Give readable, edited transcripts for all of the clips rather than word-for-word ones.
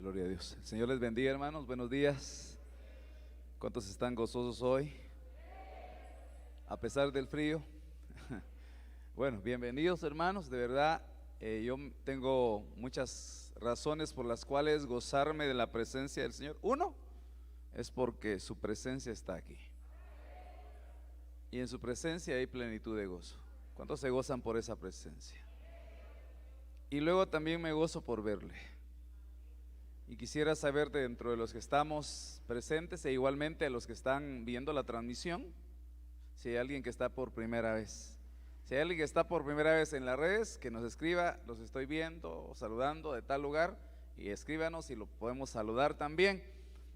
Gloria a Dios. El Señor les bendiga, hermanos. Buenos días. ¿Cuántos están gozosos hoy? A pesar del frío. Bueno, bienvenidos, hermanos. De verdad, yo tengo muchas razones por las cuales gozarme de la presencia del Señor. Uno, es porque su presencia está aquí. Y en su presencia hay plenitud de gozo. ¿Cuántos se gozan por esa presencia? Y luego también me gozo por verle. Y quisiera saber dentro de los que estamos presentes e igualmente a los que están viendo la transmisión, si hay alguien que está por primera vez. Si hay alguien que está por primera vez en las redes, que nos escriba, los estoy viendo o saludando de tal lugar, y escríbanos y lo podemos saludar también.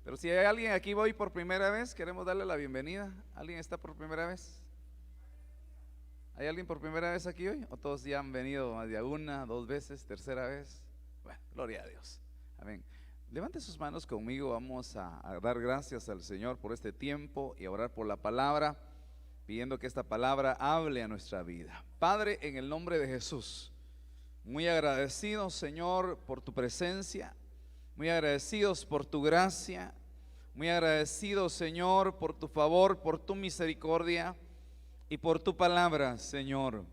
Pero si hay alguien aquí hoy por primera vez, queremos darle la bienvenida. ¿Alguien está por primera vez? ¿Hay alguien por primera vez aquí hoy? ¿O todos ya han venido más de una, dos veces, tercera vez? Bueno, gloria a Dios. Amén. Levante sus manos conmigo, vamos a dar gracias al Señor por este tiempo y a orar por la palabra, pidiendo que esta palabra hable a nuestra vida. Padre, en el nombre de Jesús, muy agradecidos, Señor, por tu presencia, muy agradecidos por tu gracia, muy agradecidos, Señor, por tu favor, por tu misericordia y por tu palabra, Señor,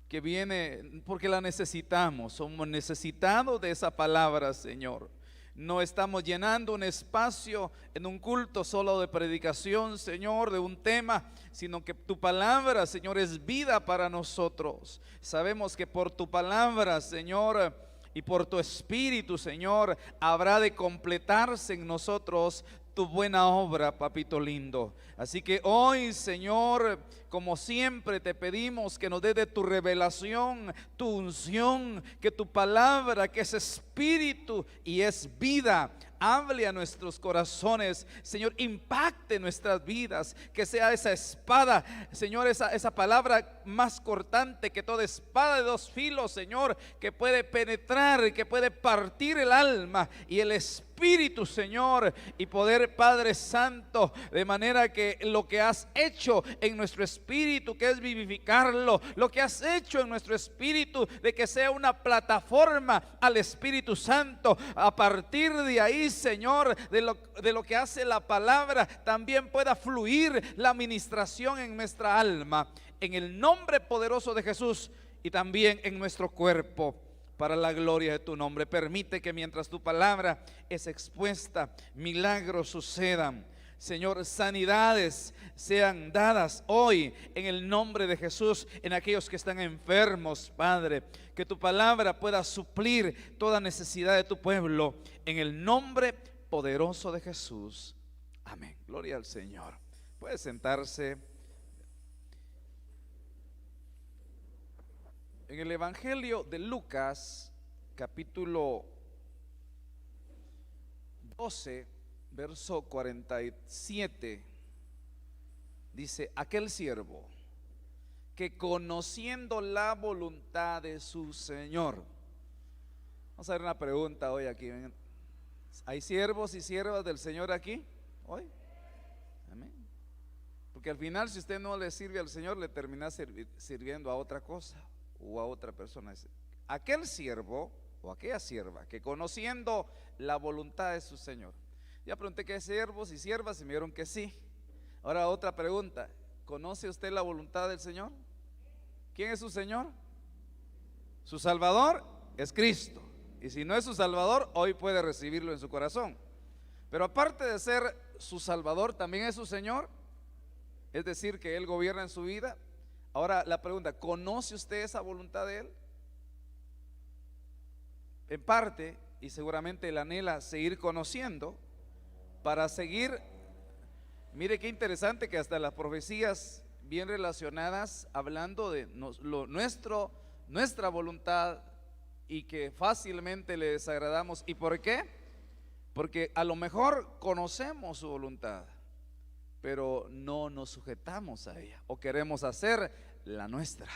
que viene porque la necesitamos. Somos necesitados de esa palabra, Señor. No estamos llenando un espacio en un culto solo de predicación, Señor, de un tema, sino que tu palabra, Señor, es vida para nosotros. Sabemos que por tu palabra, Señor, y por tu espíritu, Señor, habrá de completarse en nosotros tu buena obra, papito lindo. Así que hoy, Señor, como siempre te pedimos que nos dé de tu revelación, tu unción, que tu palabra, que es espíritu y es vida, hable a nuestros corazones, Señor, impacte nuestras vidas, que sea esa espada, Señor, esa palabra más cortante que toda espada de dos filos, Señor, que puede penetrar, que puede partir el alma y el espíritu, Señor, y poder, Padre Santo, de manera que lo que has hecho en nuestro espíritu, que es vivificarlo, lo que has hecho en nuestro espíritu, de que sea una plataforma al Espíritu Santo, a partir de ahí, Señor, de lo que hace la palabra, también pueda fluir la administración en nuestra alma, en el nombre poderoso de Jesús, y también en nuestro cuerpo, para la gloria de tu nombre. Permite que mientras tu palabra es expuesta, milagros sucedan, Señor, sanidades sean dadas hoy en el nombre de Jesús en aquellos que están enfermos, Padre. Que tu palabra pueda suplir toda necesidad de tu pueblo en el nombre poderoso de Jesús. Amén. Gloria al Señor. Puede sentarse. En el Evangelio de Lucas, capítulo 12, verso 47, dice: aquel siervo que conociendo la voluntad de su Señor. Vamos a ver una pregunta hoy aquí. ¿Hay siervos y siervas del Señor aquí hoy? Amén. Porque al final, si usted no le sirve al Señor, le termina sirviendo a otra cosa o a otra persona. Aquel siervo o aquella sierva que conociendo la voluntad de su Señor. Ya pregunté que hay siervos y siervas y me dijeron que sí. Ahora otra pregunta: ¿conoce usted la voluntad del Señor? ¿Quién es su Señor? Su Salvador es Cristo. Y si no es su Salvador, hoy puede recibirlo en su corazón. Pero aparte de ser su Salvador, también es su Señor. Es decir, que Él gobierna en su vida. Ahora la pregunta: ¿conoce usted esa voluntad de Él? En parte, y seguramente Él anhela seguir conociendo para seguir. Mire qué interesante que hasta las profecías bien relacionadas, hablando de nuestra voluntad, y que fácilmente le desagradamos. ¿Y por qué? Porque a lo mejor conocemos su voluntad, pero no nos sujetamos a ella o queremos hacer la nuestra.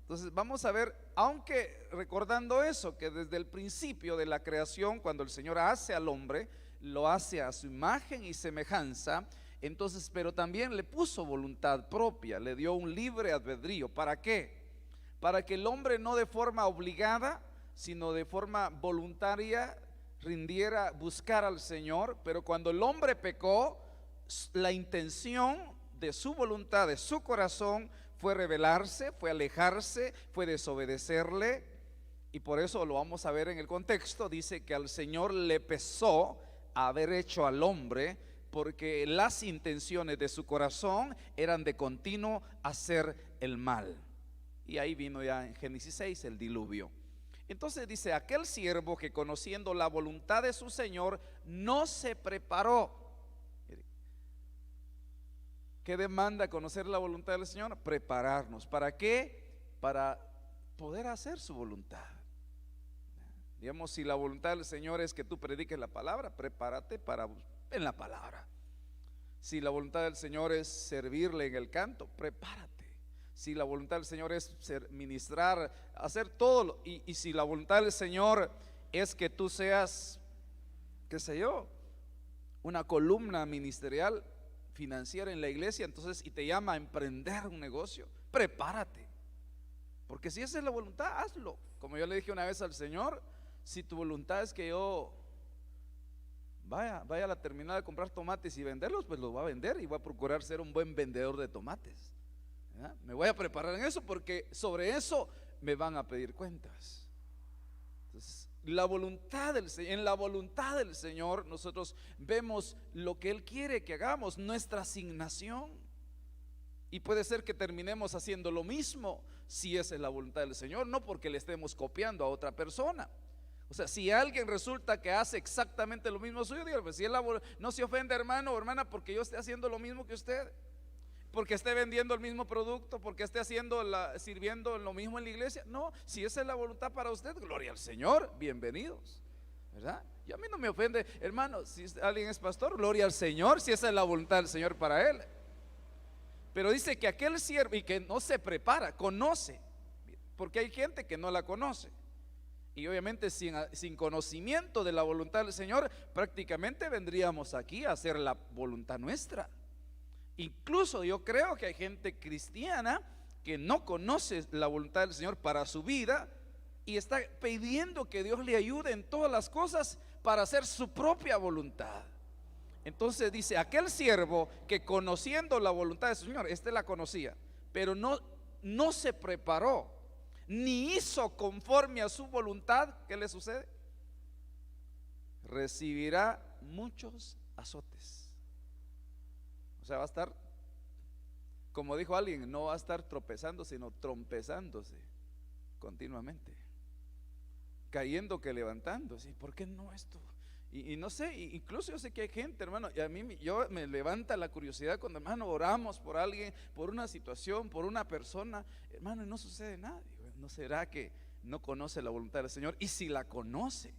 Entonces vamos a ver, aunque recordando eso, que desde el principio de la creación, cuando el Señor hace al hombre, lo hace a su imagen y semejanza. Entonces, pero también le puso voluntad propia, le dio un libre albedrío. ¿Para qué? Para que el hombre no de forma obligada, sino de forma voluntaria, rindiera, buscara al Señor, pero cuando el hombre pecó, la intención de su voluntad, de su corazón, fue rebelarse, fue alejarse, fue desobedecerle. Y por eso lo vamos a ver en el contexto. Dice que al Señor le pesó haber hecho al hombre, porque las intenciones de su corazón eran de continuo hacer el mal. Y ahí vino ya en Génesis 6 el diluvio. Entonces dice, aquel siervo que conociendo la voluntad de su Señor no se preparó. ¿Qué demanda conocer la voluntad del Señor? Prepararnos. ¿Para qué? Para poder hacer su voluntad. Digamos, si la voluntad del Señor es que tú prediques la palabra, prepárate para en la palabra. Si la voluntad del Señor es servirle en el canto, prepárate. Si la voluntad del Señor es ministrar, hacer todo, y si la voluntad del Señor es que tú seas, qué sé yo, una columna ministerial, financiera en la iglesia, entonces, y te llama a emprender un negocio, prepárate. Porque si esa es la voluntad, hazlo. Como yo le dije una vez al Señor, si tu voluntad es que yo vaya a la terminal a comprar tomates y venderlos, pues los voy a vender y voy a procurar ser un buen vendedor de tomates. Me voy a preparar en eso, porque sobre eso me van a pedir cuentas. Entonces, en la voluntad del Señor nosotros vemos lo que Él quiere que hagamos, nuestra asignación. Y puede ser que terminemos haciendo lo mismo si esa es la voluntad del Señor, no porque le estemos copiando a otra persona. O sea, si alguien resulta que hace exactamente lo mismo suyo, digo, pues si él no se ofende, hermano o hermana, porque yo esté haciendo lo mismo que usted, porque esté vendiendo el mismo producto, porque esté sirviendo lo mismo en la iglesia. No, si esa es la voluntad para usted, gloria al Señor, bienvenidos, ¿verdad? Y a mí no me ofende, hermano, si alguien es pastor, gloria al Señor, si esa es la voluntad del Señor para él. Pero dice que aquel siervo y que no se prepara, conoce, porque hay gente que no la conoce. Y obviamente sin conocimiento de la voluntad del Señor, prácticamente vendríamos aquí a hacer la voluntad nuestra. Incluso yo creo que hay gente cristiana que no conoce la voluntad del Señor para su vida y está pidiendo que Dios le ayude en todas las cosas para hacer su propia voluntad. Entonces dice, aquel siervo que conociendo la voluntad del Señor, este la conocía, pero no se preparó, ni hizo conforme a su voluntad. ¿Qué le sucede? Recibirá muchos azotes. O sea, va a estar, como dijo alguien, no va a estar tropezando, sino trompezándose continuamente, cayendo que levantándose. ¿Por qué no esto? Y no sé, incluso yo sé que hay gente, hermano, y a mí me levanta la curiosidad cuando, hermano, oramos por alguien, por una situación, por una persona, hermano, y no sucede nada. ¿No será que no conoce la voluntad del Señor? Y si la conoce,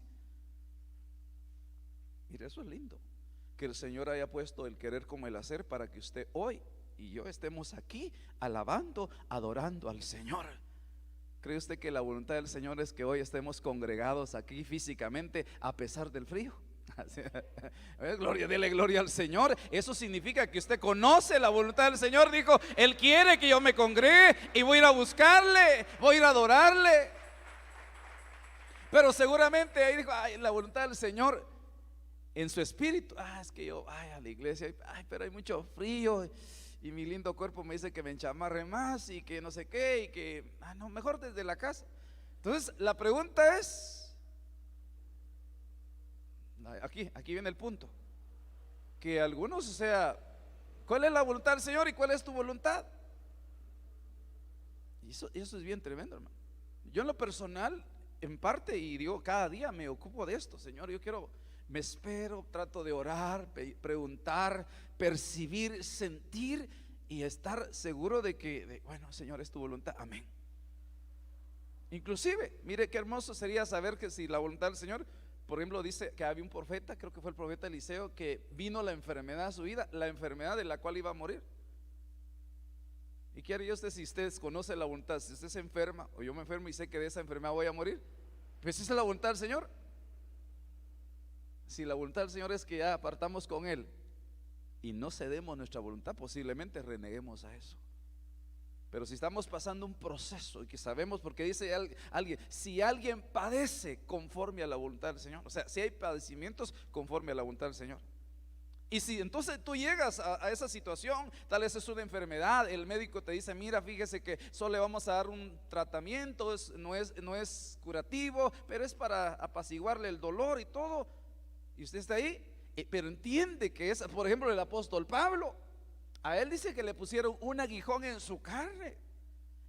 mire, eso es lindo, que el Señor haya puesto el querer como el hacer para que usted hoy y yo estemos aquí alabando, adorando al Señor. ¿Cree usted que la voluntad del Señor es que hoy estemos congregados aquí físicamente a pesar del frío? Gloria, dele gloria al Señor. Eso significa que usted conoce la voluntad del Señor. Dijo, Él quiere que yo me congregue y voy a ir a buscarle, voy a ir a adorarle. Pero seguramente ahí dijo, ay, la voluntad del Señor en su espíritu, es que yo, a la iglesia, pero hay mucho frío y mi lindo cuerpo me dice que me enchamarre más y que no sé qué, y que, no, mejor desde la casa. Entonces la pregunta es, aquí viene el punto, que algunos, o sea, ¿cuál es la voluntad del Señor y cuál es tu voluntad? Y eso es bien tremendo, hermano. Yo en lo personal, en parte, y digo, cada día me ocupo de esto. Señor, me espero, trato de orar, preguntar, percibir, sentir y estar seguro de que, bueno, Señor, es tu voluntad, amén. Inclusive, mire qué hermoso sería saber que si la voluntad del Señor, por ejemplo, dice que había un profeta, creo que fue el profeta Eliseo, que vino la enfermedad a su vida, la enfermedad de la cual iba a morir. ¿Y qué haría usted si usted conoce la voluntad? Si usted se enferma o yo me enfermo y sé que de esa enfermedad voy a morir, pues esa es la voluntad del Señor. Si la voluntad del Señor es que ya apartamos con Él y no cedemos nuestra voluntad, posiblemente reneguemos a eso. Pero si estamos pasando un proceso y que sabemos, porque dice alguien, si alguien padece conforme a la voluntad del Señor, o sea, si hay padecimientos conforme a la voluntad del Señor. Y si entonces tú llegas a esa situación, tal vez es una enfermedad, el médico te dice, mira, fíjese que solo le vamos a dar un tratamiento, no es curativo, pero es para apaciguarle el dolor y todo. Y usted está ahí, pero entiende que es, por ejemplo, el apóstol Pablo, a él dice que le pusieron un aguijón en su carne.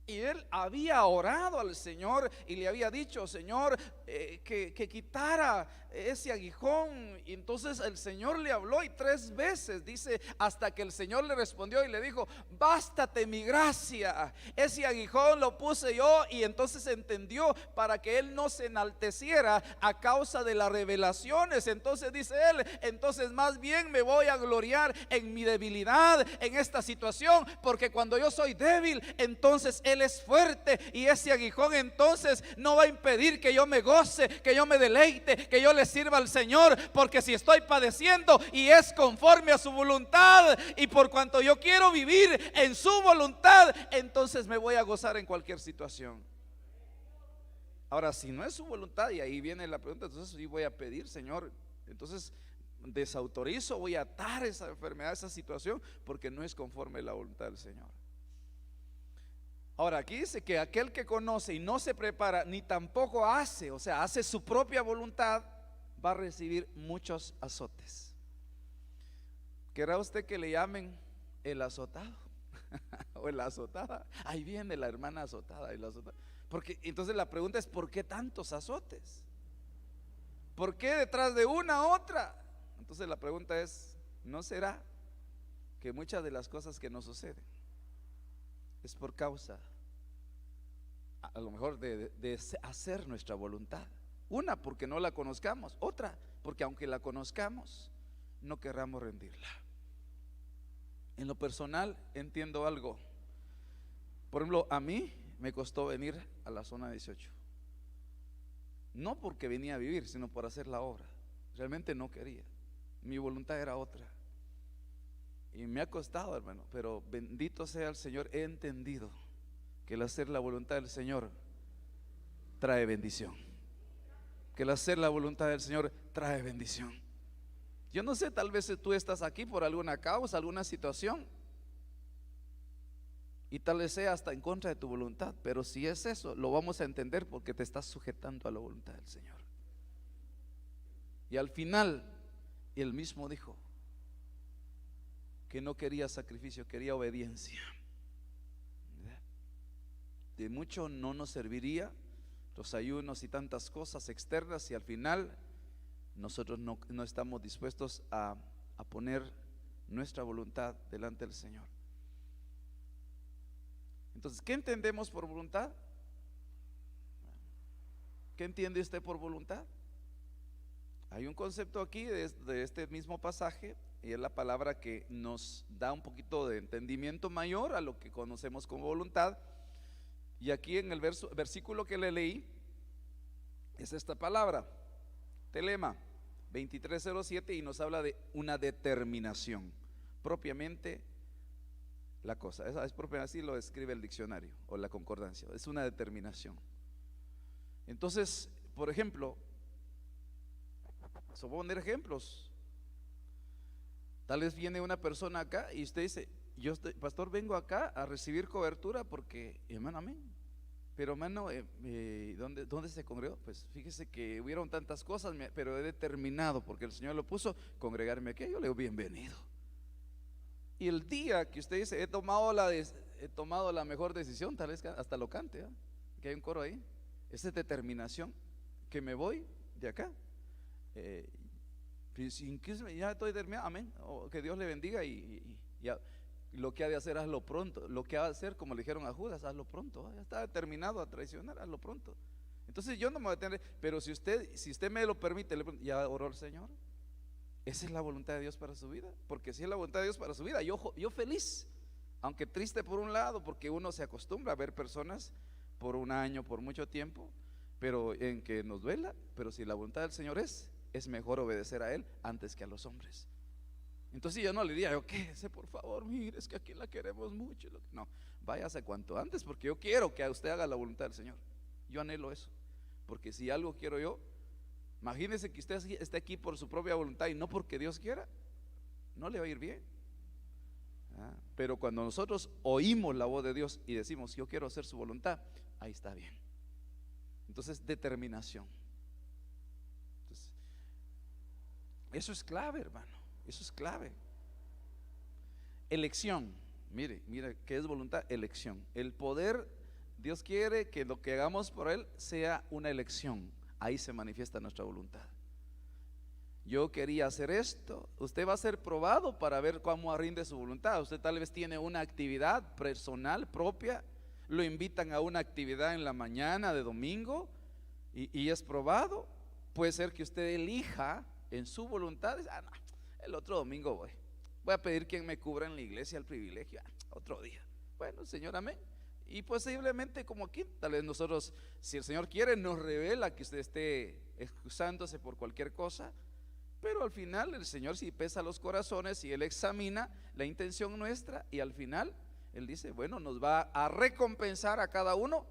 Y él había orado al Señor y le había dicho, Señor, que quitara ese aguijón. Y entonces el Señor le habló y 3 veces, dice, hasta que el Señor le respondió y le dijo, bástate mi gracia. Ese aguijón lo puse yo, y entonces entendió para que él no se enalteciera a causa de las revelaciones. Entonces dice él, entonces más bien me voy a gloriar en mi debilidad, en esta situación, porque cuando yo soy débil, entonces él es fuerte, y ese aguijón entonces no va a impedir que yo me goce, que yo me deleite, que yo le sirva al Señor, porque si estoy padeciendo y es conforme a su voluntad, y por cuanto yo quiero vivir en su voluntad, entonces me voy a gozar en cualquier situación. Ahora, si no es su voluntad, y ahí viene la pregunta, entonces sí voy a pedir, Señor, entonces desautorizo, voy a atar esa enfermedad, esa situación, porque no es conforme a la voluntad del Señor. Ahora, aquí dice que aquel que conoce y no se prepara, ni tampoco hace, o sea, hace su propia voluntad, va a recibir muchos azotes. ¿Querrá usted que le llamen el azotado? O la azotada. Ahí viene la hermana azotada y la azotada. Porque entonces la pregunta es, ¿por qué tantos azotes? ¿Por qué detrás de una otra? Entonces la pregunta es, ¿no será que muchas de las cosas que nos suceden es por causa, a lo mejor, de hacer nuestra voluntad? Una, porque no la conozcamos. Otra, porque aunque la conozcamos, no querramos rendirla. En lo personal entiendo algo. Por ejemplo, a mí me costó venir a la zona 18. No porque venía a vivir, sino por hacer la obra. Realmente no quería. Mi voluntad era otra. Y me ha costado, hermano, pero bendito sea el Señor, he entendido que el hacer la voluntad del Señor trae bendición. Que el hacer la voluntad del Señor trae bendición. Yo no sé, tal vez tú estás aquí por alguna causa, alguna situación, y tal vez sea hasta en contra de tu voluntad, pero si es eso, lo vamos a entender porque te estás sujetando a la voluntad del Señor. Y al final, él mismo dijo que no quería sacrificio, quería obediencia. De mucho no nos serviría los ayunos y tantas cosas externas si al final nosotros no estamos dispuestos a poner nuestra voluntad delante del Señor. Entonces, ¿qué entendemos por voluntad? ¿Qué entiende usted por voluntad? Hay un concepto aquí de este mismo pasaje, y es la palabra que nos da un poquito de entendimiento mayor a lo que conocemos como voluntad. Y aquí en el versículo que le leí es esta palabra, telema, 23:07, y nos habla de una determinación, propiamente la cosa. Es propiamente, así lo describe el diccionario o la concordancia, es una determinación. Entonces, por ejemplo, voy a poner ejemplos. Tal vez viene una persona acá y usted dice, pastor, vengo acá a recibir cobertura porque, hermano, amén. Pero hermano, ¿dónde se congregó? Pues fíjese que hubieron tantas cosas, pero he determinado, porque el Señor lo puso, congregarme aquí. Yo le digo, bienvenido. Y el día que usted dice, he tomado la mejor decisión, tal vez hasta lo cante, ¿eh? Que hay un coro ahí. Esa es determinación, que me voy de acá. Ya estoy terminado, amén. Que Dios le bendiga, y lo que ha de hacer, hazlo pronto. Lo que ha de hacer, como le dijeron a Judas, hazlo pronto. Ya está determinado a traicionar, hazlo pronto. Entonces yo no me voy a detener, pero si usted me lo permite, ya oró el Señor. Esa es la voluntad de Dios para su vida. Porque si es la voluntad de Dios para su vida, yo feliz, aunque triste por un lado, porque uno se acostumbra a ver personas por un año, por mucho tiempo, pero en que nos duela. Pero si la voluntad del Señor es mejor obedecer a Él antes que a los hombres. Entonces yo no le diría, yo quédese por favor, mire, es que aquí la queremos mucho. No, váyase cuanto antes, porque yo quiero que usted haga la voluntad del Señor. Yo anhelo eso, porque si algo quiero yo, imagínese que usted esté aquí por su propia voluntad y no porque Dios quiera, no le va a ir bien. Pero cuando nosotros oímos la voz de Dios y decimos, yo quiero hacer su voluntad, ahí está bien. Entonces, determinación. Entonces, eso es clave, hermano. Eso es clave. Elección. Mire, ¿qué es voluntad? Elección. El poder, Dios quiere que lo que hagamos por Él sea una elección. Ahí se manifiesta nuestra voluntad. Yo quería hacer esto. Usted va a ser probado para ver cómo rinde su voluntad. Usted tal vez tiene una actividad personal propia. Lo invitan a una actividad en la mañana de domingo y es probado. Puede ser que usted elija en su voluntad. No, el otro domingo voy a pedir quien me cubra en la iglesia el privilegio. Otro día. Bueno, Señor, amén. Y posiblemente como aquí, tal vez nosotros, si el Señor quiere, nos revela que usted esté excusándose por cualquier cosa. Pero al final el Señor sí pesa los corazones y Él examina la intención nuestra, y al final Él dice, bueno, nos va a recompensar a cada uno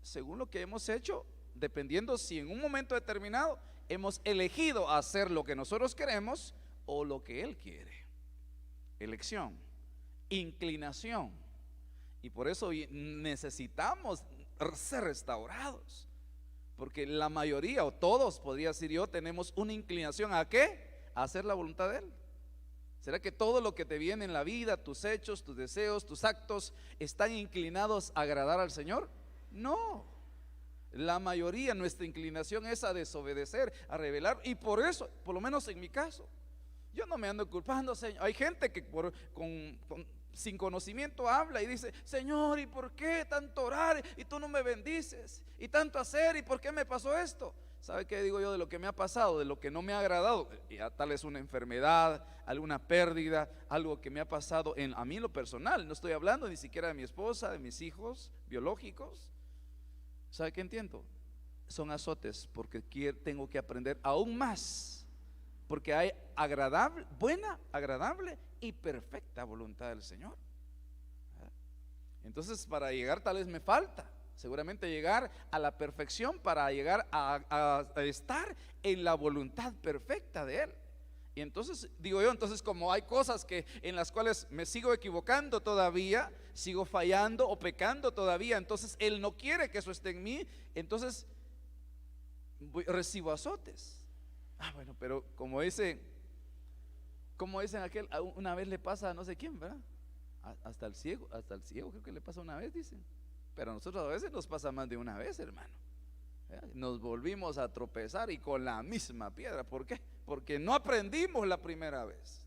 según lo que hemos hecho, dependiendo si en un momento determinado hemos elegido hacer lo que nosotros queremos o lo que Él quiere. Elección, inclinación. Y por eso necesitamos ser restaurados. Porque la mayoría o todos, podría decir yo, tenemos una inclinación ¿a qué? A hacer la voluntad de Él. ¿Será que todo lo que te viene en la vida, tus hechos, tus deseos, tus actos, están inclinados a agradar al Señor? No. La mayoría, nuestra inclinación es a desobedecer, a rebelar. Y por eso, por lo menos en mi caso, yo no me ando culpando, Señor. Hay gente que sin conocimiento habla y dice, Señor, ¿y por qué tanto orar y tú no me bendices? Y tanto hacer, ¿y por qué me pasó esto? ¿Sabe qué digo yo de lo que me ha pasado? De lo que no me ha agradado, tal vez una enfermedad, alguna pérdida, algo que me ha pasado a mí en lo personal. No estoy hablando ni siquiera de mi esposa, de mis hijos biológicos. ¿Sabe qué entiendo? Son azotes, porque tengo que aprender aún más, porque hay buena, agradable y perfecta voluntad del Señor. Entonces, para llegar tal vez me falta seguramente llegar a la perfección, para llegar a estar en la voluntad perfecta de Él. Y entonces digo yo, entonces como hay cosas en las cuales me sigo equivocando todavía, sigo fallando o pecando todavía, entonces Él no quiere que eso esté en mí, entonces recibo azotes. Bueno, pero como dicen una vez le pasa a no sé quién, ¿verdad? Hasta el ciego creo que le pasa una vez, dicen. Pero a nosotros a veces nos pasa más de una vez, hermano. Nos volvimos a tropezar y con la misma piedra. ¿Por qué? Porque no aprendimos la primera vez.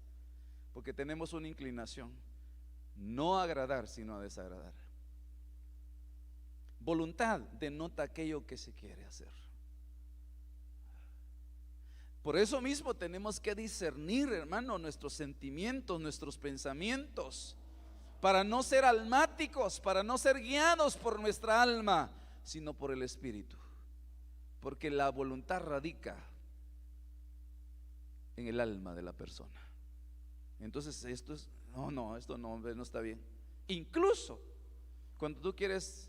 Porque tenemos una inclinación, no a agradar, sino a desagradar. Voluntad denota aquello que se quiere hacer. Por eso mismo tenemos que discernir, hermano, nuestros sentimientos, nuestros pensamientos, para no ser almáticos, para no ser guiados por nuestra alma, sino por el Espíritu. Porque la voluntad radica en el alma de la persona. Entonces esto no está bien. Incluso cuando tú quieres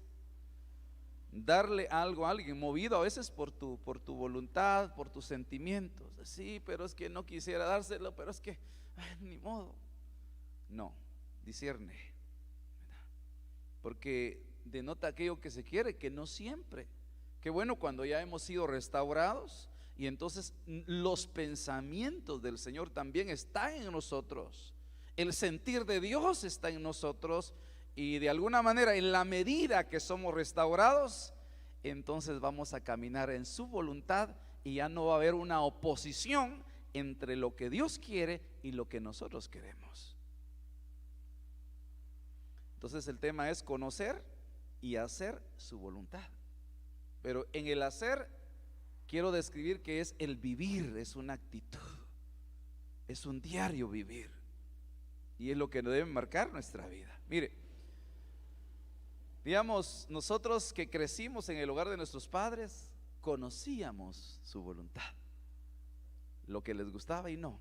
darle algo a alguien, movido a veces por tu voluntad, por tus sentimientos, sí, pero es que no quisiera dárselo, pero es que ni modo. No, discierne, porque denota aquello que se quiere, que no siempre. Qué bueno cuando ya hemos sido restaurados y entonces los pensamientos del Señor también están en nosotros, el sentir de Dios está en nosotros, y de alguna manera, en la medida que somos restaurados, entonces vamos a caminar en su voluntad y ya no va a haber una oposición entre lo que Dios quiere y lo que nosotros queremos. Entonces el tema es conocer y hacer su voluntad. Pero en el hacer quiero describir que es el vivir, es una actitud, es un diario vivir, y es lo que debe marcar nuestra vida. Mire, digamos, nosotros que crecimos en el hogar de nuestros padres, conocíamos su voluntad, lo que les gustaba y no,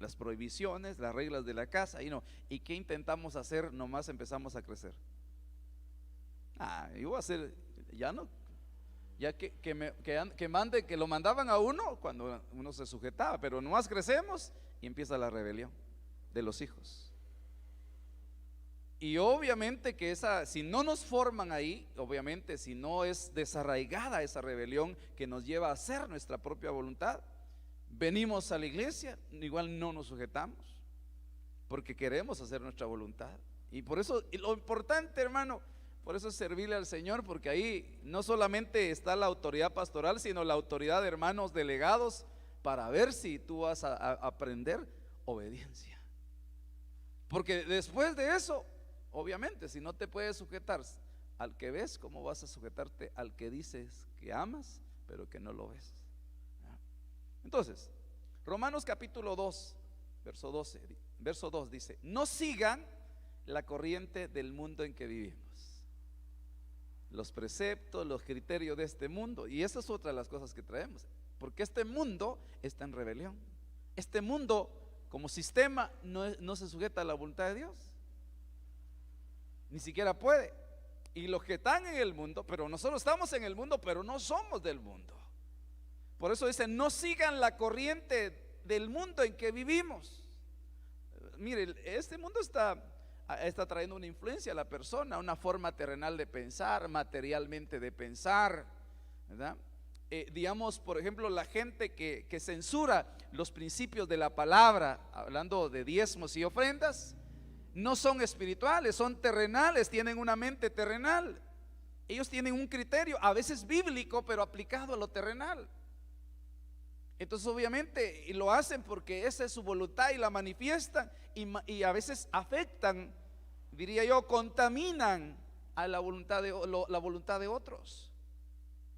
las prohibiciones, las reglas de la casa, y no. ¿Y qué intentamos hacer? Nomás empezamos a crecer. Yo voy a hacer, ya no, ya que mande, que lo mandaban a uno cuando uno se sujetaba, pero nomás crecemos y empieza la rebelión de los hijos. Y obviamente que si no nos forman ahí, obviamente si no es desarraigada esa rebelión que nos lleva a hacer nuestra propia voluntad, venimos a la iglesia, igual no nos sujetamos, porque queremos hacer nuestra voluntad. Y por eso, y lo importante, hermano, por eso es servirle al Señor, porque ahí no solamente está la autoridad pastoral, sino la autoridad de hermanos delegados, para ver si tú vas a aprender obediencia. Porque después de eso, obviamente, si no te puedes sujetar al que ves, ¿cómo vas a sujetarte al que dices que amas, pero que no lo ves? Entonces, Romanos capítulo 2, verso 2 dice: no sigan la corriente del mundo en que vivimos, los preceptos, los criterios de este mundo. Y esa es otra de las cosas que traemos, porque este mundo está en rebelión. Este mundo como sistema no se sujeta a la voluntad de Dios, ni siquiera puede. Y los que están en el mundo, pero nosotros estamos en el mundo, pero no somos del mundo. Por eso dice: no sigan la corriente del mundo en que vivimos. Mire, este mundo está trayendo una influencia a la persona, una forma terrenal de pensar, materialmente de pensar, ¿verdad? Digamos, por ejemplo, la gente que censura los principios de la palabra, hablando de diezmos y ofrendas, no son espirituales, son terrenales, tienen una mente terrenal. Ellos tienen un criterio, a veces bíblico, pero aplicado a lo terrenal. Entonces obviamente lo hacen porque esa es su voluntad y la manifiestan, y a veces afectan, diría yo, contaminan a la voluntad de otros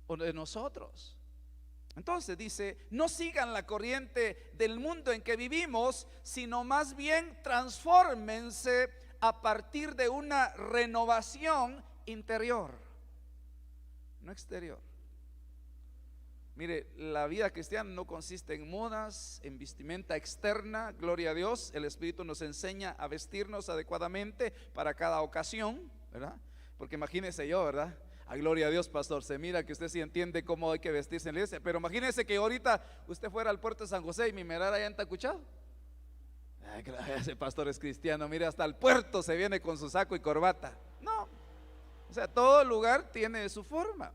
o de nosotros. Entonces dice: no sigan la corriente del mundo en que vivimos, sino más bien transfórmense a partir de una renovación interior, no exterior. Mire, la vida cristiana no consiste en modas, en vestimenta externa, gloria a Dios. El Espíritu nos enseña a vestirnos adecuadamente para cada ocasión, ¿verdad? Porque imagínese yo, ¿verdad? Gloria a Dios, pastor, se mira que usted sí entiende cómo hay que vestirse en la iglesia. Pero imagínese que ahorita usted fuera al puerto de San José y me mirara allá en Tacuchado. Ese pastor es cristiano, mire, hasta el puerto se viene con su saco y corbata. No, o sea, todo lugar tiene su forma,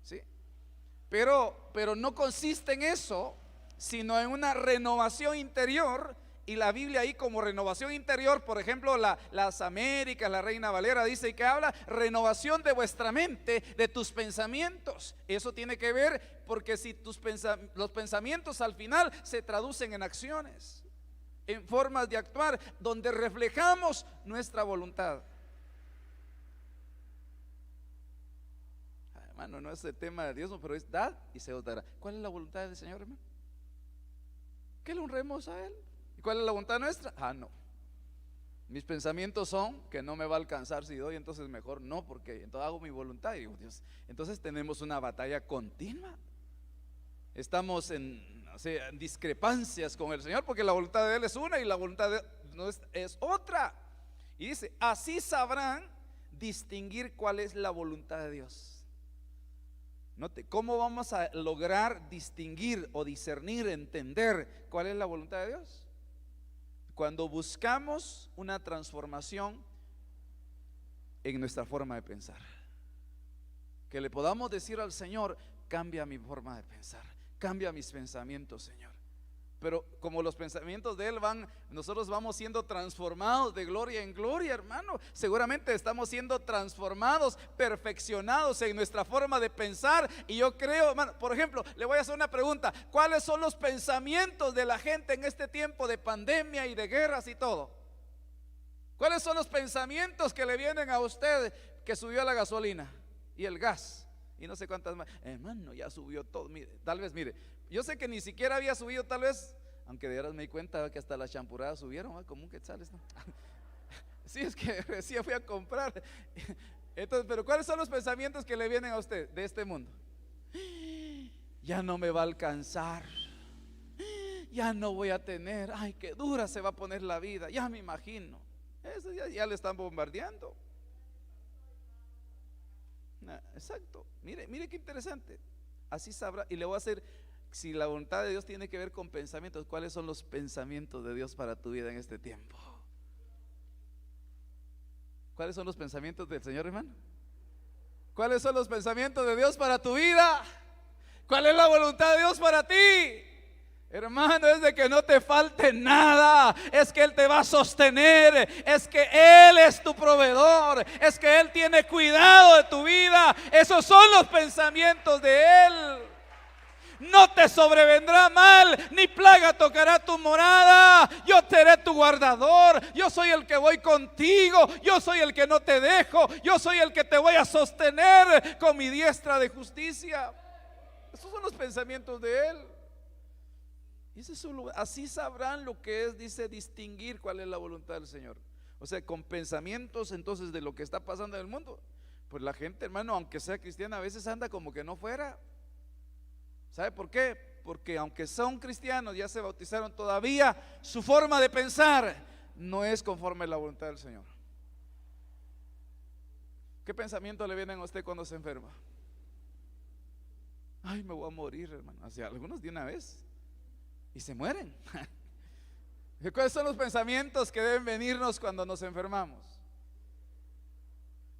¿sí? Pero no consiste en eso, sino en una renovación interior. Y la Biblia ahí como renovación interior, por ejemplo, las Américas, la Reina Valera dice que habla renovación de vuestra mente, de tus pensamientos. Eso tiene que ver, porque si los pensamientos al final se traducen en acciones, en formas de actuar, donde reflejamos nuestra voluntad. Hermano, no es el tema de Dios, pero es dad y se os dará. ¿Cuál es la voluntad del Señor, hermano? Que le honremos a Él. ¿Y cuál es la voluntad nuestra? No, mis pensamientos son que no me va a alcanzar si doy, entonces mejor no, porque entonces hago mi voluntad. Y digo, Dios, entonces tenemos una batalla continua. Estamos en discrepancias con el Señor, porque la voluntad de Él es una y la voluntad de Dios es otra. Y dice: así sabrán distinguir cuál es la voluntad de Dios. Note, ¿cómo vamos a lograr distinguir o discernir, entender cuál es la voluntad de Dios? Cuando buscamos una transformación en nuestra forma de pensar, que le podamos decir al Señor: cambia mi forma de pensar, cambia mis pensamientos, Señor. Pero como los pensamientos de Él nosotros vamos siendo transformados de gloria en gloria, hermano. Seguramente estamos siendo transformados, perfeccionados en nuestra forma de pensar. Y yo creo, hermano, por ejemplo, le voy a hacer una pregunta: ¿cuáles son los pensamientos de la gente en este tiempo de pandemia y de guerras y todo? ¿Cuáles son los pensamientos que le vienen a usted? Que subió la gasolina y el gas y no sé cuántas más. Hermano, ya subió todo. Mire, tal vez, mire, yo sé que ni siquiera había subido, tal vez, aunque de veras me di cuenta que hasta las champuradas subieron, como un quetzales, ¿no? Sí, es que recién fui a comprar. Entonces, pero ¿cuáles son los pensamientos que le vienen a usted de este mundo? Ya no me va a alcanzar, ya no voy a tener, ay, qué dura se va a poner la vida, ya me imagino. Eso ya le están bombardeando. Exacto. Mire qué interesante. Así sabrá, y le voy a hacer, si la voluntad de Dios tiene que ver con pensamientos, ¿cuáles son los pensamientos de Dios para tu vida en este tiempo? ¿Cuáles son los pensamientos del Señor, hermano? ¿Cuáles son los pensamientos de Dios para tu vida? ¿Cuál es la voluntad de Dios para ti? Hermano, es de que no te falte nada, es que Él te va a sostener, es que Él es tu proveedor, es que Él tiene cuidado de tu vida. Esos son los pensamientos de Él. No te sobrevendrá mal, ni plaga tocará tu morada. Yo seré tu guardador, yo soy el que voy contigo, yo soy el que no te dejo, yo soy el que te voy a sostener con mi diestra de justicia. Esos son los pensamientos de Él. Y ese es así sabrán lo que es, dice, distinguir cuál es la voluntad del Señor. O sea, con pensamientos entonces de lo que está pasando en el mundo, pues la gente, hermano, aunque sea cristiana, a veces anda como que no fuera. ¿Sabe por qué? Porque aunque son cristianos, ya se bautizaron, todavía su forma de pensar no es conforme a la voluntad del Señor. ¿Qué pensamiento le vienen a usted cuando se enferma? Ay, me voy a morir, hermano. Hacia algunos de una vez y se mueren. ¿Cuáles son los pensamientos que deben venirnos cuando nos enfermamos?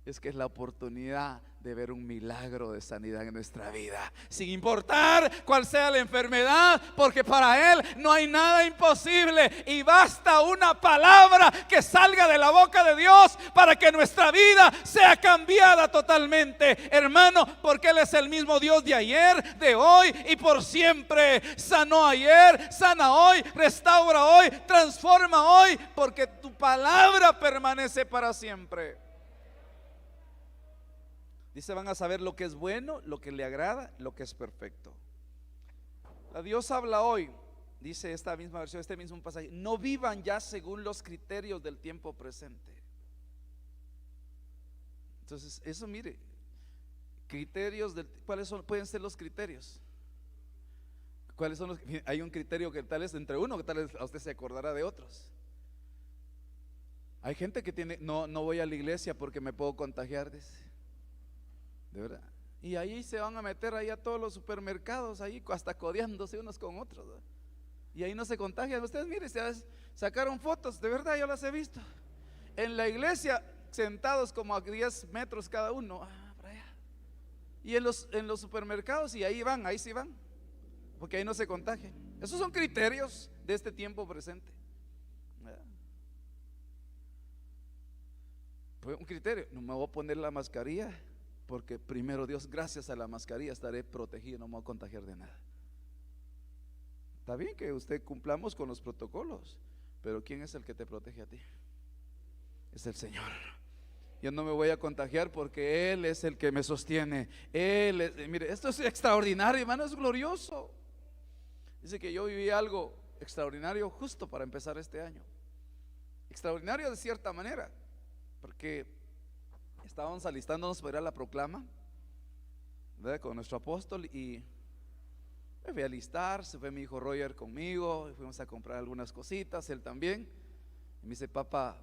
Es que es la oportunidad de ver un milagro de sanidad en nuestra vida, sin importar cuál sea la enfermedad, porque para Él no hay nada imposible, y basta una palabra que salga de la boca de Dios para que nuestra vida sea cambiada totalmente, hermano, porque Él es el mismo Dios de ayer, de hoy y por siempre. Sanó ayer, sana hoy, restaura hoy, transforma hoy, porque tu palabra permanece para siempre. Dice, van a saber lo que es bueno, lo que le agrada, lo que es perfecto. La Dios habla hoy, dice esta misma versión, este mismo pasaje: no vivan ya según los criterios del tiempo presente. Entonces, eso, mire, criterios ¿cuáles pueden ser los criterios? ¿Cuáles son hay un criterio que tal vez entre uno, que tal vez a usted se acordará de otros. Hay gente que tiene, no voy a la iglesia porque me puedo contagiar, dice. De verdad. Y ahí se van a meter ahí a todos los supermercados, ahí hasta codeándose unos con otros, ¿verdad? Y ahí no se contagian. Ustedes miren, sacaron fotos, de verdad yo las he visto. En la iglesia, sentados como a 10 metros cada uno, para allá. Y en los supermercados, y ahí sí van, porque ahí no se contagian. Esos son criterios de este tiempo presente, ¿verdad? Pues un criterio: no me voy a poner la mascarilla, porque primero Dios, gracias a la mascarilla estaré protegido, no me voy a contagiar de nada. Está bien que usted cumplamos con los protocolos, pero ¿quién es el que te protege a ti? Es el Señor. Yo no me voy a contagiar porque Él es el que me sostiene. Mire, esto es extraordinario, hermano, es glorioso. Dice que yo viví algo extraordinario justo para empezar este año. Extraordinario de cierta manera, porque estábamos alistándonos para ir a la proclama, ¿verdad?, con nuestro apóstol, y me fui a alistar. Se fue mi hijo Roger conmigo, y fuimos a comprar algunas cositas, él también. Y me dice: papá,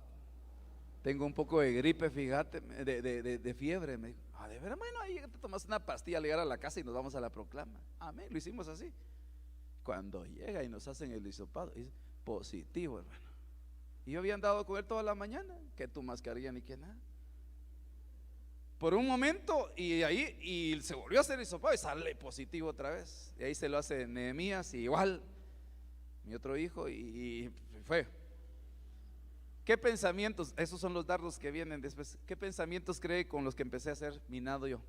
tengo un poco de gripe, fíjate, de fiebre. Me dijo: de verdad, bueno, ahí te tomas una pastilla al llegar a la casa y nos vamos a la proclama. Amén, lo hicimos así. Cuando llega y nos hacen el hisopado, dice: positivo, hermano. Y yo había andado con él toda la mañana, que tu mascarilla ni que nada. Por un momento, y se volvió a hacer hisopado y sale positivo otra vez. Y ahí se lo hace Nehemías, y igual mi otro hijo, y fue. ¿Qué pensamientos? Esos son los dardos que vienen después. ¿Qué pensamientos cree con los que empecé a ser minado yo?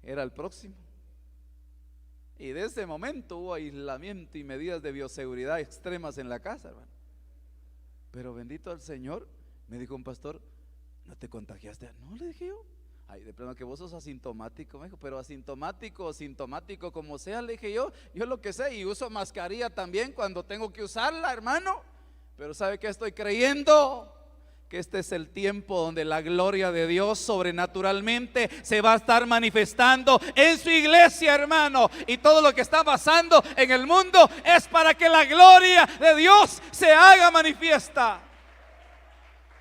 Era el próximo. Y de ese momento hubo aislamiento y medidas de bioseguridad extremas en la casa, hermano. Pero bendito al Señor, me dijo un pastor: ¿no te contagiaste? No, le dije yo. Ay, de plano que vos sos asintomático, me dijo. Pero asintomático o sintomático como sea, le dije yo lo que sé, y uso mascarilla también cuando tengo que usarla, hermano. Pero ¿sabe qué estoy creyendo? que este es el tiempo donde la gloria de Dios sobrenaturalmente se va a estar manifestando en su iglesia, hermano. Y todo lo que está pasando en el mundo es para que la gloria de Dios se haga manifiesta.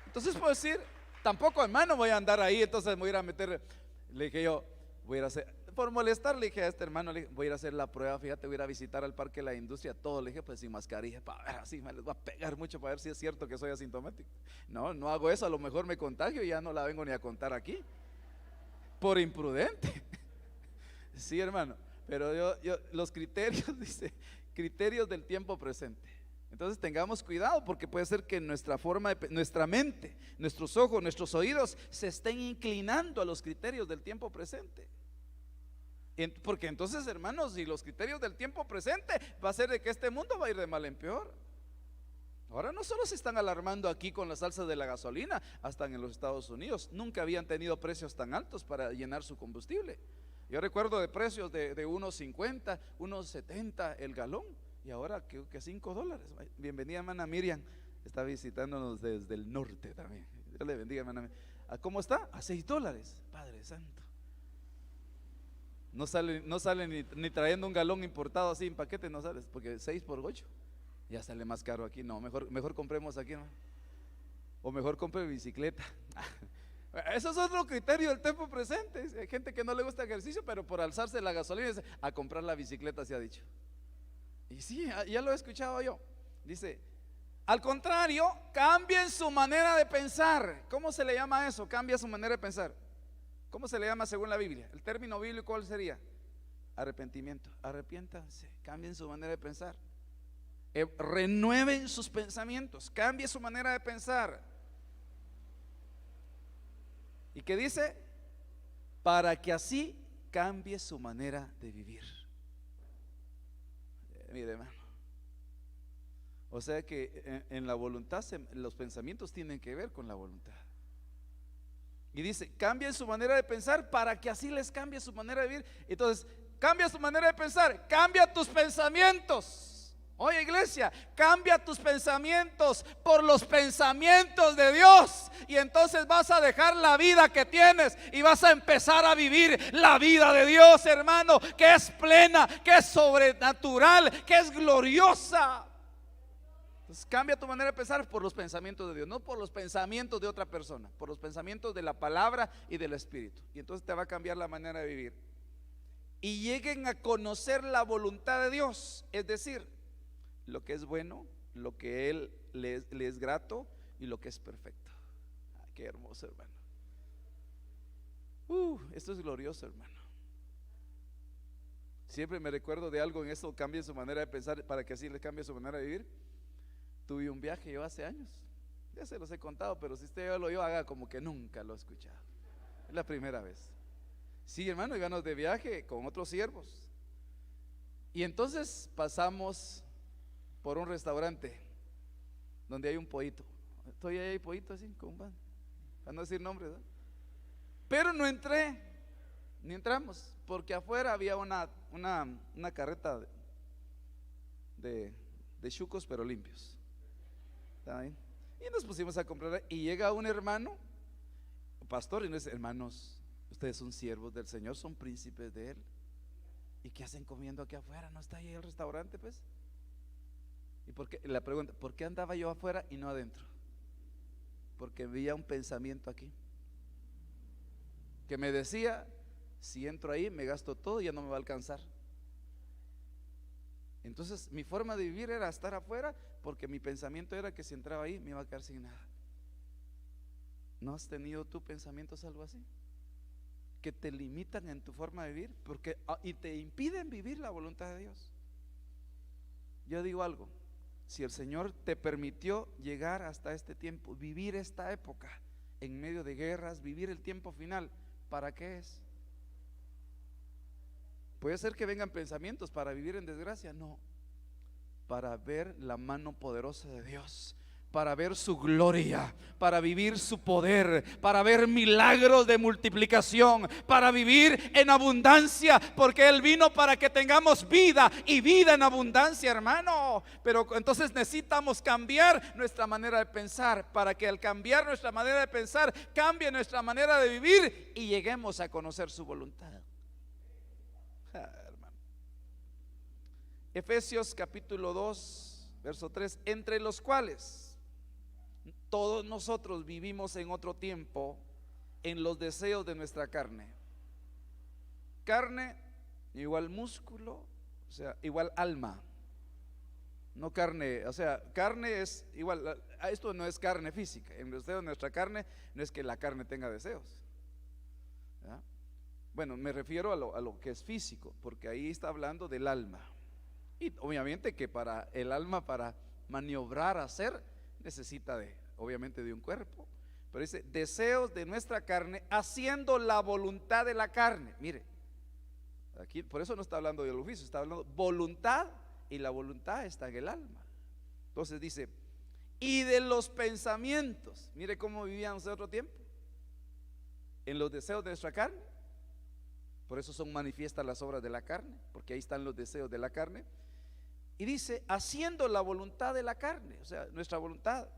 Entonces puedo decir, tampoco, hermano, voy a andar ahí, entonces me voy a ir a meter. Le dije yo, voy a ir a hacer, por molestar, le dije a este hermano, le dije, voy a ir a hacer la prueba, fíjate, voy a ir a visitar al Parque de la Industria, todo, le dije, pues sin mascarilla, para ver, así me les va a pegar mucho para ver si es cierto que soy asintomático. No, no hago eso, a lo mejor me contagio y ya no la vengo ni a contar aquí, por imprudente. Sí, hermano, pero los criterios, dice, criterios del tiempo presente. Entonces tengamos cuidado, porque puede ser que nuestra forma de, nuestra mente, nuestros ojos, nuestros oídos se estén inclinando a los criterios del tiempo presente. Porque entonces, hermanos, si los criterios del tiempo presente va a ser de que este mundo va a ir de mal en peor. Ahora no solo se están alarmando aquí con las alzas de la gasolina, hasta en los Estados Unidos nunca habían tenido precios tan altos para llenar su combustible. Yo recuerdo de precios de $1.50, $1.70 el galón, y ahora que $5. Bienvenida, hermana Miriam, está visitándonos desde el norte también. Dios le bendiga, hermana. ¿Cómo está? A $6, Padre Santo. No sale ni trayendo un galón importado así en paquete, no sale, porque 6 por 8 ya sale más caro aquí. No, mejor compremos aquí, ¿no? O mejor compre bicicleta. Eso es otro criterio del tiempo presente. Hay gente que no le gusta ejercicio, pero por alzarse la gasolina dice, a comprar la bicicleta, se ha dicho. Y sí, ya lo he escuchado yo. Dice, al contrario, cambien su manera de pensar. ¿Cómo se le llama eso? Cambia su manera de pensar. ¿Cómo se le llama según la Biblia? El término bíblico, ¿cuál sería? Arrepentimiento. Arrepiéntanse, cambien su manera de pensar. Renueven sus pensamientos, cambie su manera de pensar. ¿Y qué dice? Para que así cambie su manera de vivir. Mire, hermano. O sea que en la voluntad, los pensamientos tienen que ver con la voluntad. Y dice, cambien su manera de pensar para que así les cambie su manera de vivir. Entonces, cambia su manera de pensar, cambia tus pensamientos. Oye, iglesia, cambia tus pensamientos por los pensamientos de Dios. Y entonces vas a dejar la vida que tienes y vas a empezar a vivir la vida de Dios, hermano, que es plena, que es sobrenatural, que es gloriosa. Entonces cambia tu manera de pensar por los pensamientos de Dios, no por los pensamientos de otra persona, por los pensamientos de la palabra y del Espíritu. Y entonces te va a cambiar la manera de vivir. Y lleguen a conocer la voluntad de Dios, es decir, lo que es bueno, lo que Él le es grato y lo que es perfecto. Qué hermoso, hermano. Esto es glorioso, hermano. Siempre me recuerdo de algo en esto, cambie su manera de pensar para que así le cambie su manera de vivir. Tuve un viaje yo hace años, ya se los he contado, pero si usted ya lo oyó, haga como que nunca lo he escuchado. Es la primera vez. Sí, hermano, íbamos de viaje con otros siervos. Y entonces pasamos por un restaurante donde hay un pollito. Estoy ahí, pollito así, con pan, para no decir nombres, ¿no? Pero no entré, ni entramos, porque afuera había una carreta de chucos, pero limpios. ¿Está bien? Y nos pusimos a comprar. Y llega un hermano, pastor, y nos dice: hermanos, ustedes son siervos del Señor, son príncipes de Él. ¿Y qué hacen comiendo aquí afuera? ¿No está ahí el restaurante, pues? ¿Y por qué? La pregunta, ¿por qué andaba yo afuera y no adentro? Porque había un pensamiento aquí que me decía: si entro ahí me gasto todo y ya no me va a alcanzar. Entonces mi forma de vivir era estar afuera, porque mi pensamiento era que si entraba ahí me iba a quedar sin nada. ¿No has tenido tú pensamientos algo así? Que te limitan en tu forma de vivir y te impiden vivir la voluntad de Dios. Yo digo algo: si el Señor te permitió llegar hasta este tiempo, vivir esta época en medio de guerras, vivir el tiempo final, ¿para qué es? Puede ser que vengan pensamientos para vivir en desgracia, no, para ver la mano poderosa de Dios, para ver su gloria, para vivir su poder, para ver milagros de multiplicación, para vivir en abundancia, porque Él vino para que tengamos vida y vida en abundancia, hermano. Pero entonces necesitamos cambiar nuestra manera de pensar, para que al cambiar nuestra manera de pensar, cambie nuestra manera de vivir y lleguemos a conocer su voluntad. Hermano. Efesios capítulo 2, verso 3, entre los cuales todos nosotros vivimos en otro tiempo en los deseos de nuestra carne. Carne igual músculo, o sea, igual alma. No carne, o sea, carne es igual, esto no es carne física. En los deseos de nuestra carne no es que la carne tenga deseos, ¿ya? Bueno, me refiero a lo que es físico, porque ahí está hablando del alma. Y obviamente que para el alma, para maniobrar, hacer, necesita obviamente de un cuerpo. Pero dice, deseos de nuestra carne, haciendo la voluntad de la carne. Mire, aquí por eso no está hablando del oficio, está hablando voluntad, y la voluntad está en el alma. Entonces dice, y de los pensamientos. Mire cómo vivíamos en otro tiempo, en los deseos de nuestra carne. Por eso son manifiestas las obras de la carne, porque ahí están los deseos de la carne. Y dice, haciendo la voluntad de la carne, o sea, nuestra voluntad.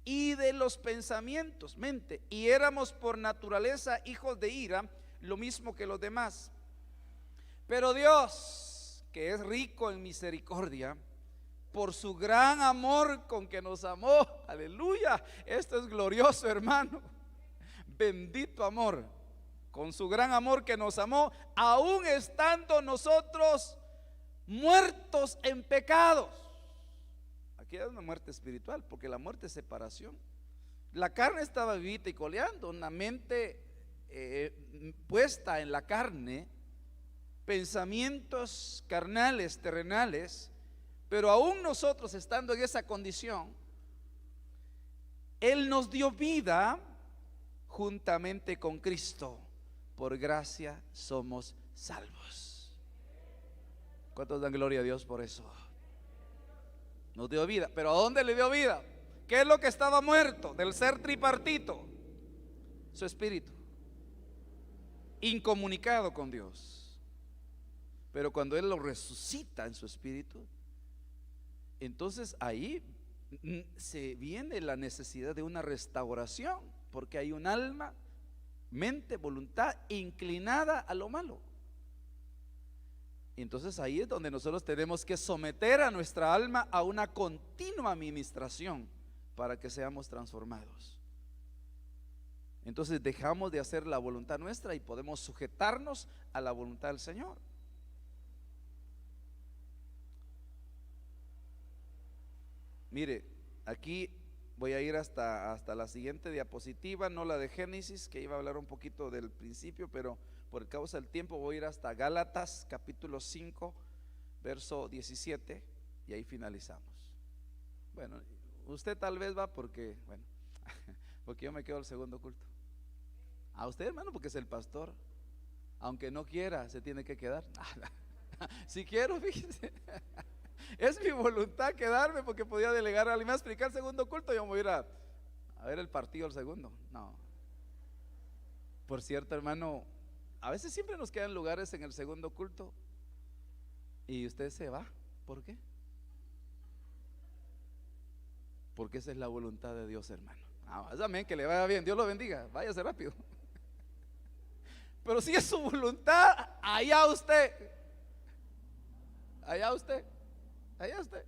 Y de los pensamientos, mente. Y éramos por naturaleza hijos de ira, lo mismo que los demás. Pero Dios, que es rico en misericordia, por su gran amor con que nos amó, aleluya, esto es glorioso, hermano, bendito amor, con su gran amor que nos amó, aún estando nosotros muertos en pecados. Aquí hay una muerte espiritual, porque la muerte es separación. La carne estaba vivita y coleando, una mente puesta en la carne, pensamientos carnales, terrenales. Pero aún nosotros estando en esa condición, Él nos dio vida juntamente con Cristo. Por gracia somos salvos. ¿Cuántos dan gloria a Dios por eso? Nos dio vida. ¿Pero a dónde le dio vida? ¿Qué es lo que estaba muerto del ser tripartito? Su espíritu, incomunicado con Dios. Pero cuando Él lo resucita en su espíritu, entonces ahí se viene la necesidad de una restauración, porque hay un alma, mente, voluntad inclinada a lo malo. Entonces ahí es donde nosotros tenemos que someter a nuestra alma a una continua administración para que seamos transformados. Entonces dejamos de hacer la voluntad nuestra y podemos sujetarnos a la voluntad del Señor. Mire, aquí voy a ir hasta la siguiente diapositiva, no la de Génesis, que iba a hablar un poquito del principio, pero por causa del tiempo voy a ir hasta Gálatas capítulo 5, verso 17, y ahí finalizamos. Bueno, usted tal vez va porque, bueno, porque yo me quedo al segundo culto. A usted, hermano, porque es el pastor. Aunque no quiera, se tiene que quedar. Si quiero, fíjese. Es mi voluntad quedarme, porque podía delegar a alguien más, explicar el segundo culto. Yo me voy a ir a ver el partido el segundo. No. Por cierto, hermano, a veces siempre nos quedan lugares en el segundo culto y usted se va. ¿Por qué? Porque esa es la voluntad de Dios, hermano. Amén, que le vaya bien, Dios lo bendiga, váyase rápido. Pero si es su voluntad, allá usted. Allá usted. Allá usted.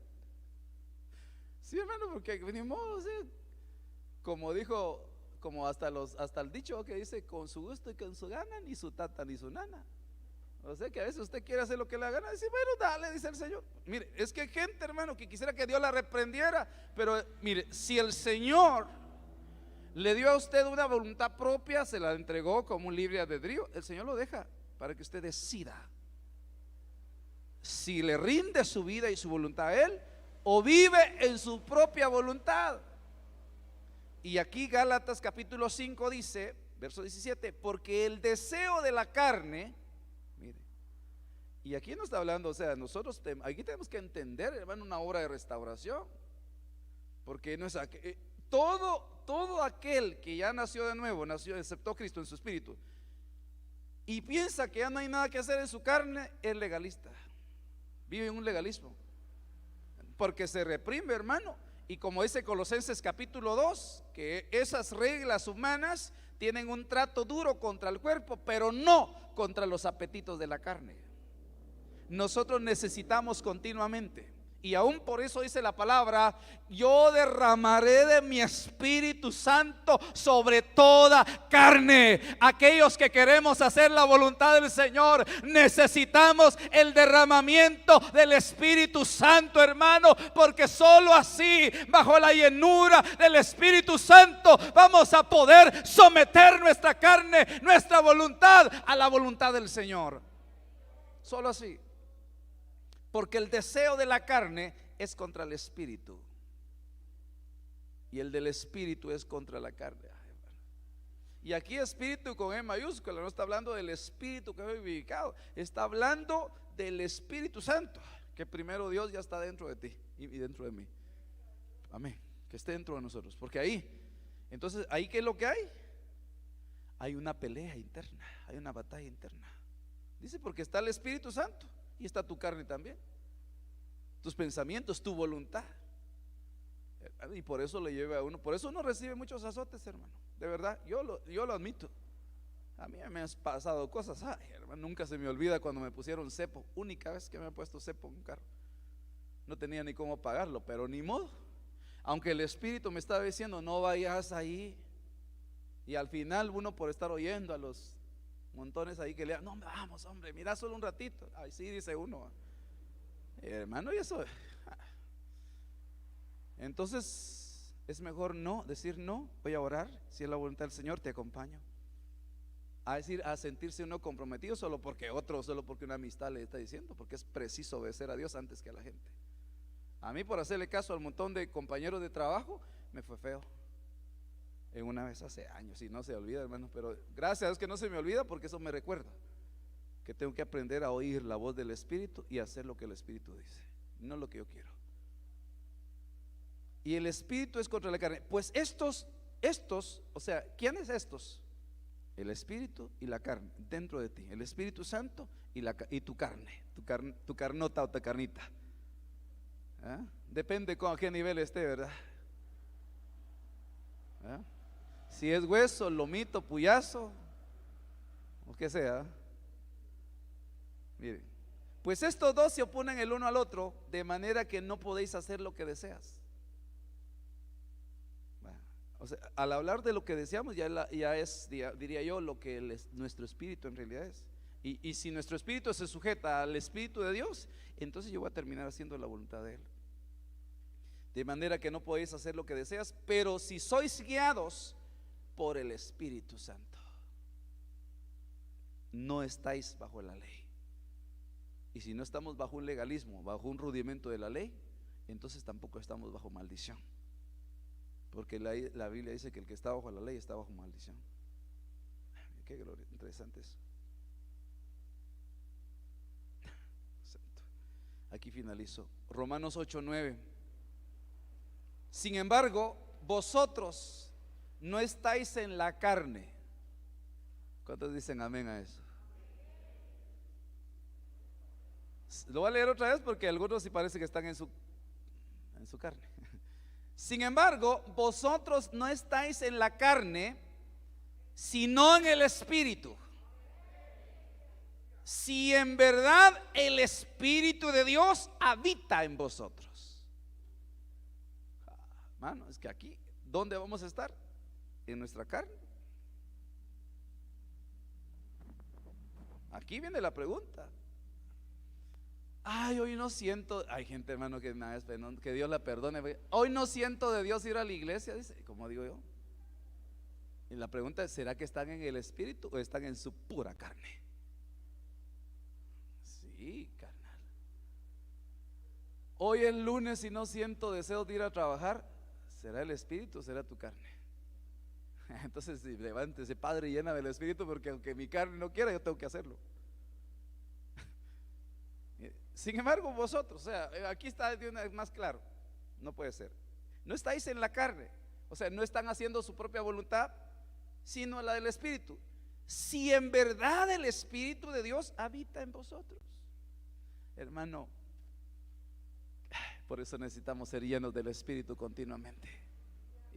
Sí, hermano, porque venimos, como dijo, como hasta el dicho que dice, con su gusto y con su gana, ni su tata ni su nana. O sea que a veces usted quiere hacer lo que le da gana, dice, bueno, dale, dice el Señor. Mire, es que hay gente, hermano, que quisiera que Dios la reprendiera, pero mire, si el Señor le dio a usted una voluntad propia, se la entregó como un libre albedrío, el Señor lo deja para que usted decida si le rinde su vida y su voluntad a Él, o vive en su propia voluntad. Y aquí Gálatas capítulo 5 dice, verso 17, porque el deseo de la carne, mire, y aquí no está hablando, o sea, nosotros aquí tenemos que entender, hermano, una obra de restauración. Porque no es todo aquel que ya nació de nuevo, aceptó a Cristo en su espíritu y piensa que ya no hay nada que hacer en su carne, es legalista. Vive en un legalismo, porque se reprime, hermano. Y como dice Colosenses capítulo 2, que esas reglas humanas tienen un trato duro contra el cuerpo, pero no contra los apetitos de la carne. Nosotros necesitamos continuamente, y aún por eso dice la palabra: yo derramaré de mi Espíritu Santo sobre toda carne. Aquellos que queremos hacer la voluntad del Señor necesitamos el derramamiento del Espíritu Santo, hermano, porque solo así, bajo la llenura del Espíritu Santo, vamos a poder someter nuestra carne, nuestra voluntad, a la voluntad del Señor. Solo así. Porque el deseo de la carne es contra el espíritu, y el del espíritu es contra la carne. Y aquí espíritu con E mayúscula, no está hablando del espíritu que fue vivificado, está hablando del Espíritu Santo, que primero Dios ya está dentro de ti y dentro de mí. Amén. Que esté dentro de nosotros. Porque ahí, entonces, ahí ¿qué es lo que hay? Hay una pelea interna, hay una batalla interna. Dice, porque está el Espíritu Santo y está tu carne también, tus pensamientos, tu voluntad. Y por eso le lleva a uno, por eso uno recibe muchos azotes, hermano. De verdad, yo lo admito. A mí me han pasado cosas. Ay, hermano, nunca se me olvida cuando me pusieron cepo. Única vez que me he puesto cepo en un carro. No tenía ni cómo pagarlo, pero ni modo. Aunque el Espíritu me estaba diciendo: no vayas ahí. Y al final uno, por estar oyendo a los montones ahí que le no, vamos, hombre, mira solo un ratito. Ay, sí, dice uno. Hermano, y eso. Entonces es mejor no decir no. Voy a orar, si es la voluntad del Señor, te acompaño. A decir, a sentirse uno comprometido solo porque una amistad le está diciendo, porque es preciso obedecer a Dios antes que a la gente. A mí, por hacerle caso al montón de compañeros de trabajo, me fue feo en una vez hace años, y no se olvida, hermano. Pero gracias a Dios que no se me olvida, porque eso me recuerda que tengo que aprender a oír la voz del Espíritu y hacer lo que el Espíritu dice, no lo que yo quiero. Y el espíritu es contra la carne. Pues estos, o sea, ¿quiénes estos? El espíritu y la carne dentro de ti, el Espíritu Santo y tu carne, tu carnota o tu carnita. ¿Ah? Depende con a qué nivel esté, ¿verdad? ¿Ah? Si es hueso, lomito, puyazo, o que sea. Miren, pues estos dos se oponen el uno al otro, de manera que no podéis hacer lo que deseas. O sea, al hablar de lo que deseamos, ya es, diría yo, lo que nuestro espíritu en realidad es. Y si nuestro espíritu se sujeta al Espíritu de Dios, entonces yo voy a terminar haciendo la voluntad de Él. De manera que no podéis hacer lo que deseas, pero si sois guiados por el Espíritu Santo, no estáis bajo la ley. Y si no estamos bajo un legalismo, bajo un rudimento de la ley, entonces tampoco estamos bajo maldición. Porque la Biblia dice que el que está bajo la ley está bajo maldición. Qué gloria, interesante eso. Aquí finalizo. Romanos 8:9. Sin embargo, vosotros no estáis en la carne. ¿Cuántos dicen amén a eso? Lo voy a leer otra vez porque algunos sí parece que están en su carne. Sin embargo, vosotros no estáis en la carne, sino en el Espíritu. Si en verdad el Espíritu de Dios habita en vosotros. Hermano, es que aquí, ¿dónde vamos a estar? En nuestra carne. Aquí viene la pregunta. Ay, hoy no siento. Hay gente, hermano, que nada, que Dios la perdone. Hoy no siento de Dios ir a la iglesia, dice, como digo yo. Y la pregunta es: ¿será que están en el Espíritu o están en su pura carne? Sí, carnal. Hoy es lunes y no siento deseo de ir a trabajar. ¿Será el Espíritu o será tu carne? Entonces levántese, Padre, llena del Espíritu, porque aunque mi carne no quiera, yo tengo que hacerlo. Sin embargo, vosotros, o sea, aquí está de una vez más claro, no puede ser. no estáis en la carne, o sea, no están haciendo su propia voluntad, sino la del Espíritu. Si en verdad el Espíritu de Dios habita en vosotros. Hermano, por eso necesitamos ser llenos del Espíritu continuamente.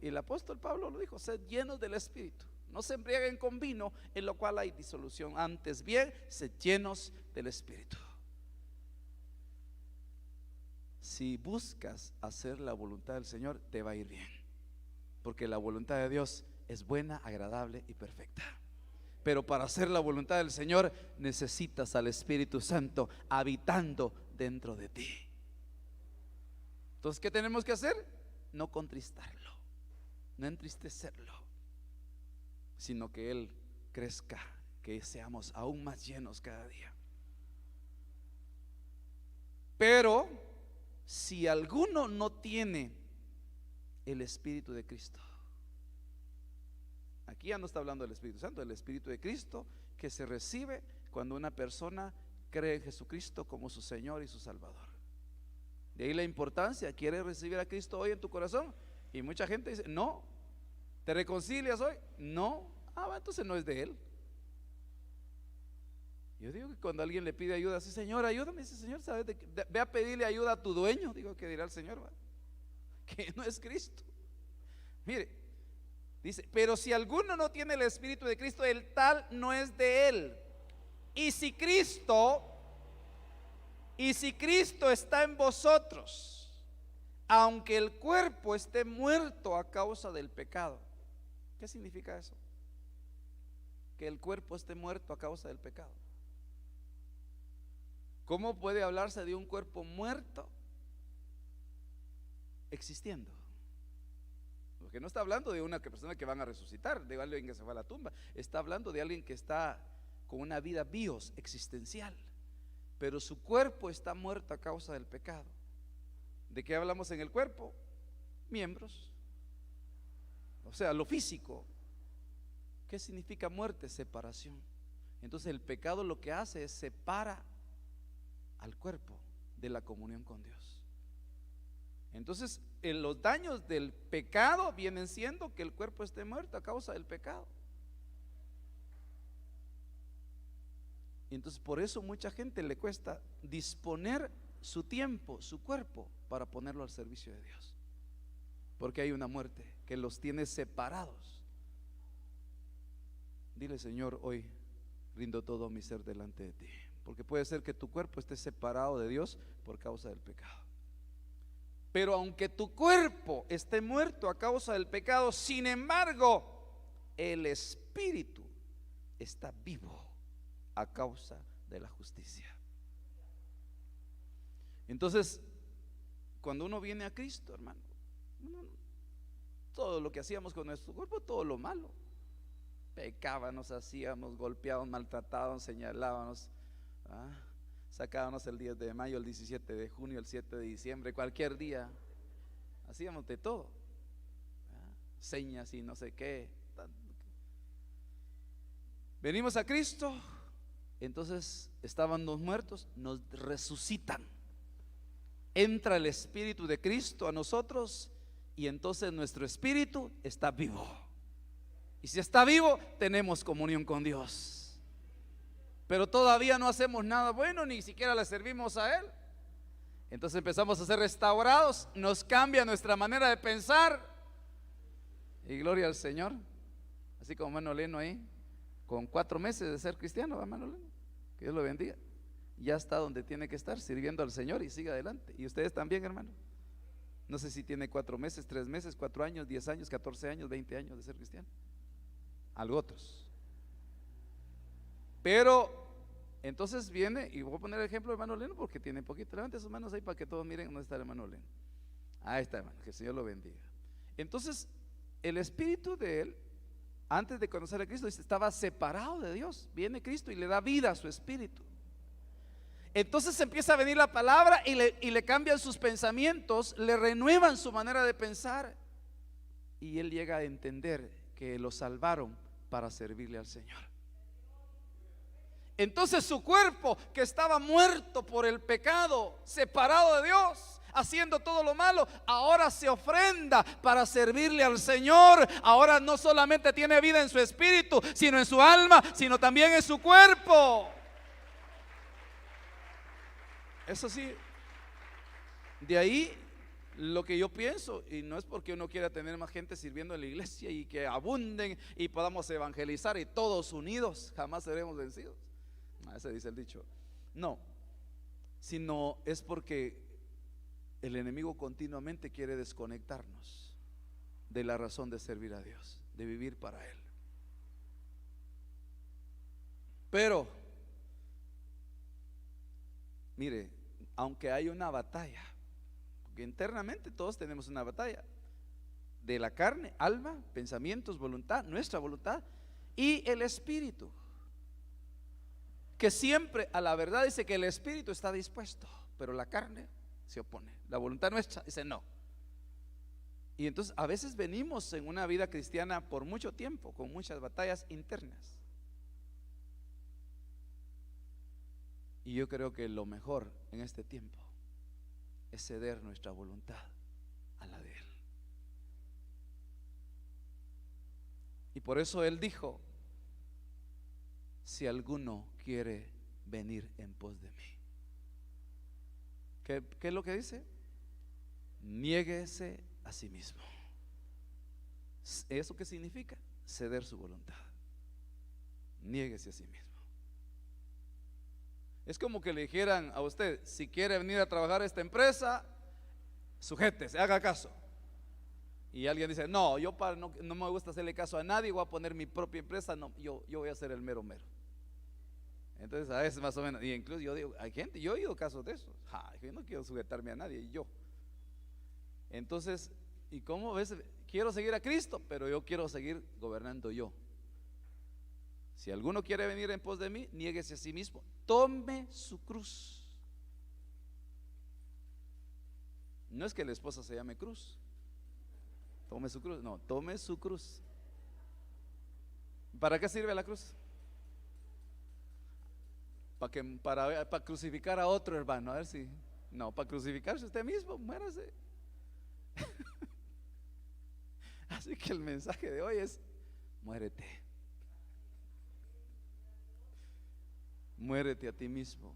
Y el apóstol Pablo lo dijo: sed llenos del Espíritu. No se embriaguen con vino, en lo cual hay disolución. Antes bien, sed llenos del Espíritu. Si buscas hacer la voluntad del Señor, te va a ir bien, porque la voluntad de Dios es buena, agradable y perfecta. Pero para hacer la voluntad del Señor necesitas al Espíritu Santo habitando dentro de ti. Entonces, ¿qué tenemos que hacer? No contristarlo, no entristecerlo, sino que Él crezca, que seamos aún más llenos cada día. Pero si alguno no tiene el Espíritu de Cristo, aquí ya no está hablando del Espíritu Santo, del Espíritu de Cristo, que se recibe cuando una persona cree en Jesucristo como su Señor y su Salvador. De ahí la importancia. ¿Quieres recibir a Cristo hoy en tu corazón? Y mucha gente dice: no. ¿Te reconcilias hoy? No. Entonces no es de Él. Yo digo que cuando alguien le pide ayuda, así: Señor, ayúdame. Dice: Señor, ¿sabes? Ve a pedirle ayuda a tu dueño. Digo, que dirá el Señor, ¿va? Que no es Cristo. Mire, dice: pero si alguno no tiene el Espíritu de Cristo, el tal no es de Él. Y si Cristo está en vosotros, aunque el cuerpo esté muerto a causa del pecado. ¿Qué significa eso? Que el cuerpo esté muerto a causa del pecado. ¿Cómo puede hablarse de un cuerpo muerto existiendo? Porque no está hablando de una persona que van a resucitar, de alguien que se fue a la tumba. Está hablando de alguien que está con una vida bios, existencial, pero su cuerpo está muerto a causa del pecado. ¿De qué hablamos en el cuerpo? Miembros, o sea, lo físico. ¿Qué significa muerte? Separación. Entonces el pecado lo que hace es separa al cuerpo de la comunión con Dios. Entonces los daños del pecado vienen siendo que el cuerpo esté muerto a causa del pecado. Y entonces por eso mucha gente le cuesta disponer su tiempo, su cuerpo, para ponerlo al servicio de Dios, porque hay una muerte que los tiene separados. Dile: Señor, hoy rindo todo mi ser delante de ti, porque puede ser que tu cuerpo esté separado de Dios por causa del pecado. Pero aunque tu cuerpo esté muerto a causa del pecado, sin embargo, el Espíritu está vivo a causa de la justicia. Entonces, cuando uno viene a Cristo, hermano, todo lo que hacíamos con nuestro cuerpo, todo lo malo, pecábamos, hacíamos, golpeábamos, maltratábamos, señalábamos, sacábamos el 10 de mayo, el 17 de junio, el 7 de diciembre, cualquier día, hacíamos de todo, señas y no sé qué. Venimos a Cristo, entonces estaban los muertos, nos resucitan. Entra el Espíritu de Cristo a nosotros y entonces nuestro espíritu está vivo. Y si está vivo, tenemos comunión con Dios. Pero todavía no hacemos nada bueno, ni siquiera le servimos a Él. Entonces empezamos a ser restaurados, nos cambia nuestra manera de pensar. Y gloria al Señor. Así como hermano Leno ahí, con 4 meses de ser cristiano, hermano Leno, que Dios lo bendiga. Ya está donde tiene que estar, sirviendo al Señor, y siga adelante. Y ustedes también, hermano. No sé si tiene 4 meses, 3 meses, 4 años, 10 años, 14 años, 20 años de ser cristiano. Algo otros. Pero entonces viene, y voy a poner el ejemplo de hermano Leno porque tiene poquito. Levante sus manos ahí para que todos miren dónde está el hermano Leno. Ahí está, hermano, que el Señor lo bendiga. Entonces el espíritu de él, antes de conocer a Cristo, estaba separado de Dios. Viene Cristo y le da vida a su espíritu. Entonces empieza a venir la palabra y le cambian sus pensamientos, le renuevan su manera de pensar, y él llega a entender que lo salvaron para servirle al Señor. Entonces su cuerpo, que estaba muerto por el pecado, separado de Dios, haciendo todo lo malo, ahora se ofrenda para servirle al Señor. Ahora no solamente tiene vida en su espíritu, sino en su alma, sino también en su cuerpo. Eso sí, de ahí lo que yo pienso, y no es porque uno quiera tener más gente sirviendo en la iglesia y que abunden y podamos evangelizar y todos unidos, jamás seremos vencidos. Ese dice el dicho. No, sino es porque el enemigo continuamente quiere desconectarnos de la razón de servir a Dios, de vivir para Él. Pero, mire, aunque hay una batalla, porque internamente todos tenemos una batalla de la carne, alma, pensamientos, voluntad, nuestra voluntad y el espíritu, que siempre a la verdad dice que el espíritu está dispuesto, pero la carne se opone, la voluntad nuestra dice no. Y entonces a veces venimos en una vida cristiana por mucho tiempo con muchas batallas internas. Y yo creo que lo mejor en este tiempo es ceder nuestra voluntad a la de Él. Y por eso Él dijo: si alguno quiere venir en pos de mí. ¿Qué es lo que dice? Niéguese a sí mismo. ¿Eso qué significa? Ceder su voluntad. Niéguese a sí mismo. Es como que le dijeran a usted: si quiere venir a trabajar a esta empresa, sujétese, haga caso. Y alguien dice: no, yo no me gusta hacerle caso a nadie, voy a poner mi propia empresa, no, yo voy a ser el mero mero. Entonces a veces más o menos, y incluso yo digo, hay gente, yo he oído casos de eso, yo no quiero sujetarme a nadie, yo. Entonces, ¿y cómo ves? Quiero seguir a Cristo, pero yo quiero seguir gobernando yo. Si alguno quiere venir en pos de mí, niéguese a sí mismo, tome su cruz. No es que la esposa se llame Cruz. Tome su cruz, no, tome su cruz. ¿Para qué sirve la cruz? Para crucificar a otro hermano, a ver si. No, para crucificarse usted mismo, muérase. Así que el mensaje de hoy es: muérete. Muérete a ti mismo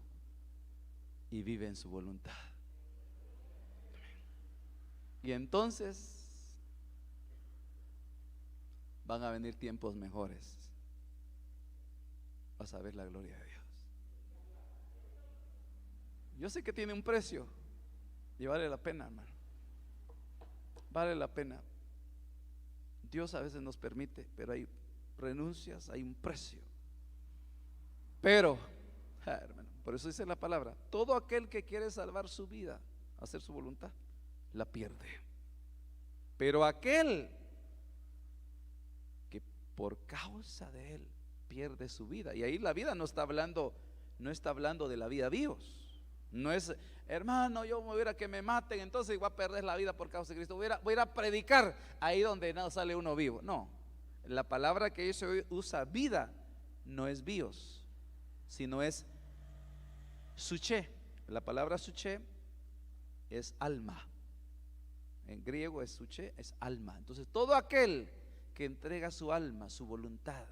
y vive en su voluntad. Y entonces van a venir tiempos mejores. Vas a ver la gloria de Dios. Yo sé que tiene un precio y vale la pena, hermano. Vale la pena. Dios a veces nos permite, pero hay renuncias, hay un precio. Pero, hermano, por eso dice la palabra: todo aquel que quiere salvar su vida, hacer su voluntad, la pierde. Pero aquel que por causa de Él pierde su vida, y ahí la vida no está hablando de la vida vivos. No es: hermano, yo me voy a ir a que me maten, entonces voy a perder la vida por causa de Cristo, voy a ir a predicar ahí donde no sale uno vivo. No, la palabra que se usa, vida, no es bios, sino es suche. La palabra suche es alma. En griego es suche, es alma. Entonces todo aquel que entrega su alma, su voluntad,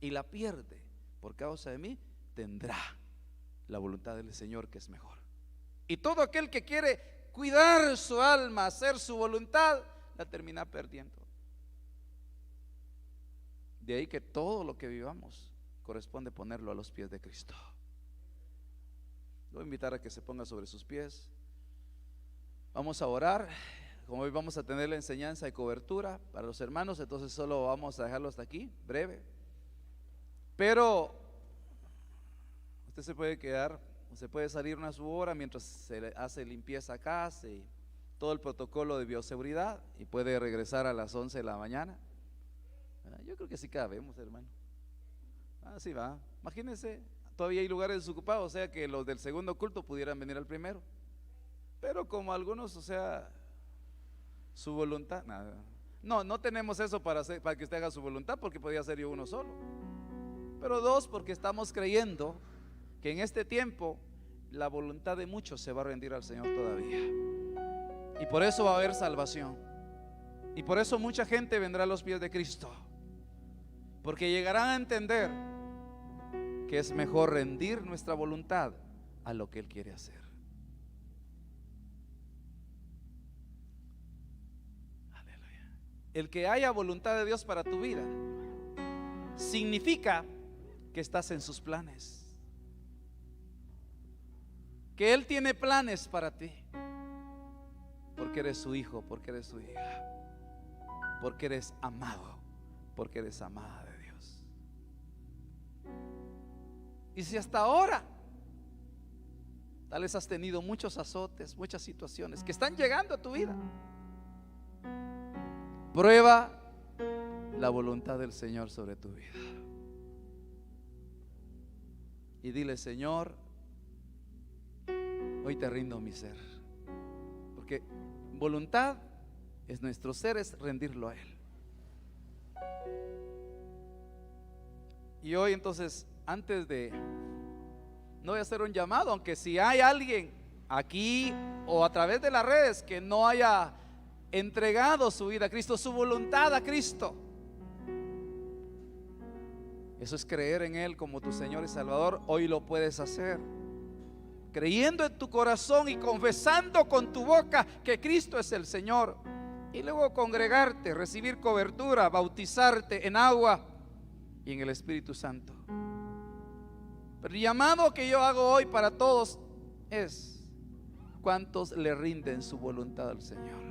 y la pierde por causa de mí, tendrá la voluntad del Señor, que es mejor. Y todo aquel que quiere cuidar su alma, hacer su voluntad, la termina perdiendo. De ahí que todo lo que vivamos corresponde ponerlo a los pies de Cristo. Lo voy a invitar a que se ponga sobre sus pies. Vamos a orar. Como hoy vamos a tener la enseñanza de cobertura para los hermanos, entonces solo vamos a dejarlo hasta aquí, breve. Pero usted se puede quedar, se puede salir una su hora mientras se hace limpieza acá, hace todo el protocolo de bioseguridad, y puede regresar a las 11 de la mañana. Yo creo que sí cabemos, hermano. Así va. Imagínense, todavía hay lugares desocupados, o sea que los del segundo culto pudieran venir al primero. Pero como algunos, o sea, su voluntad, nada. No tenemos eso para que usted haga su voluntad, porque podría ser yo uno solo. Pero dos, porque estamos creyendo que en este tiempo la voluntad de muchos se va a rendir al Señor todavía. Y por eso va a haber salvación. Y por eso mucha gente vendrá a los pies de Cristo, porque llegarán a entender que es mejor rendir nuestra voluntad a lo que Él quiere hacer. Aleluya. El que haya voluntad de Dios para tu vida significa que estás en sus planes, que Él tiene planes para ti, porque eres su hijo, porque eres su hija, porque eres amado, porque eres amada de Dios. Y si hasta ahora tal vez has tenido muchos azotes, muchas situaciones que están llegando a tu vida, prueba la voluntad del Señor sobre tu vida y dile: Señor, hoy te rindo mi ser, porque voluntad es nuestro ser, es rendirlo a Él. Y hoy entonces, antes de, no voy a hacer un llamado, aunque si hay alguien aquí o a través de las redes que no haya entregado su vida a Cristo, su voluntad a Cristo, eso es creer en Él como tu Señor y Salvador. Hoy lo puedes hacer, creyendo en tu corazón y confesando con tu boca que Cristo es el Señor, y luego congregarte, recibir cobertura, bautizarte en agua y en el Espíritu Santo. Pero el llamado que yo hago hoy para todos es: ¿cuántos le rinden su voluntad al Señor?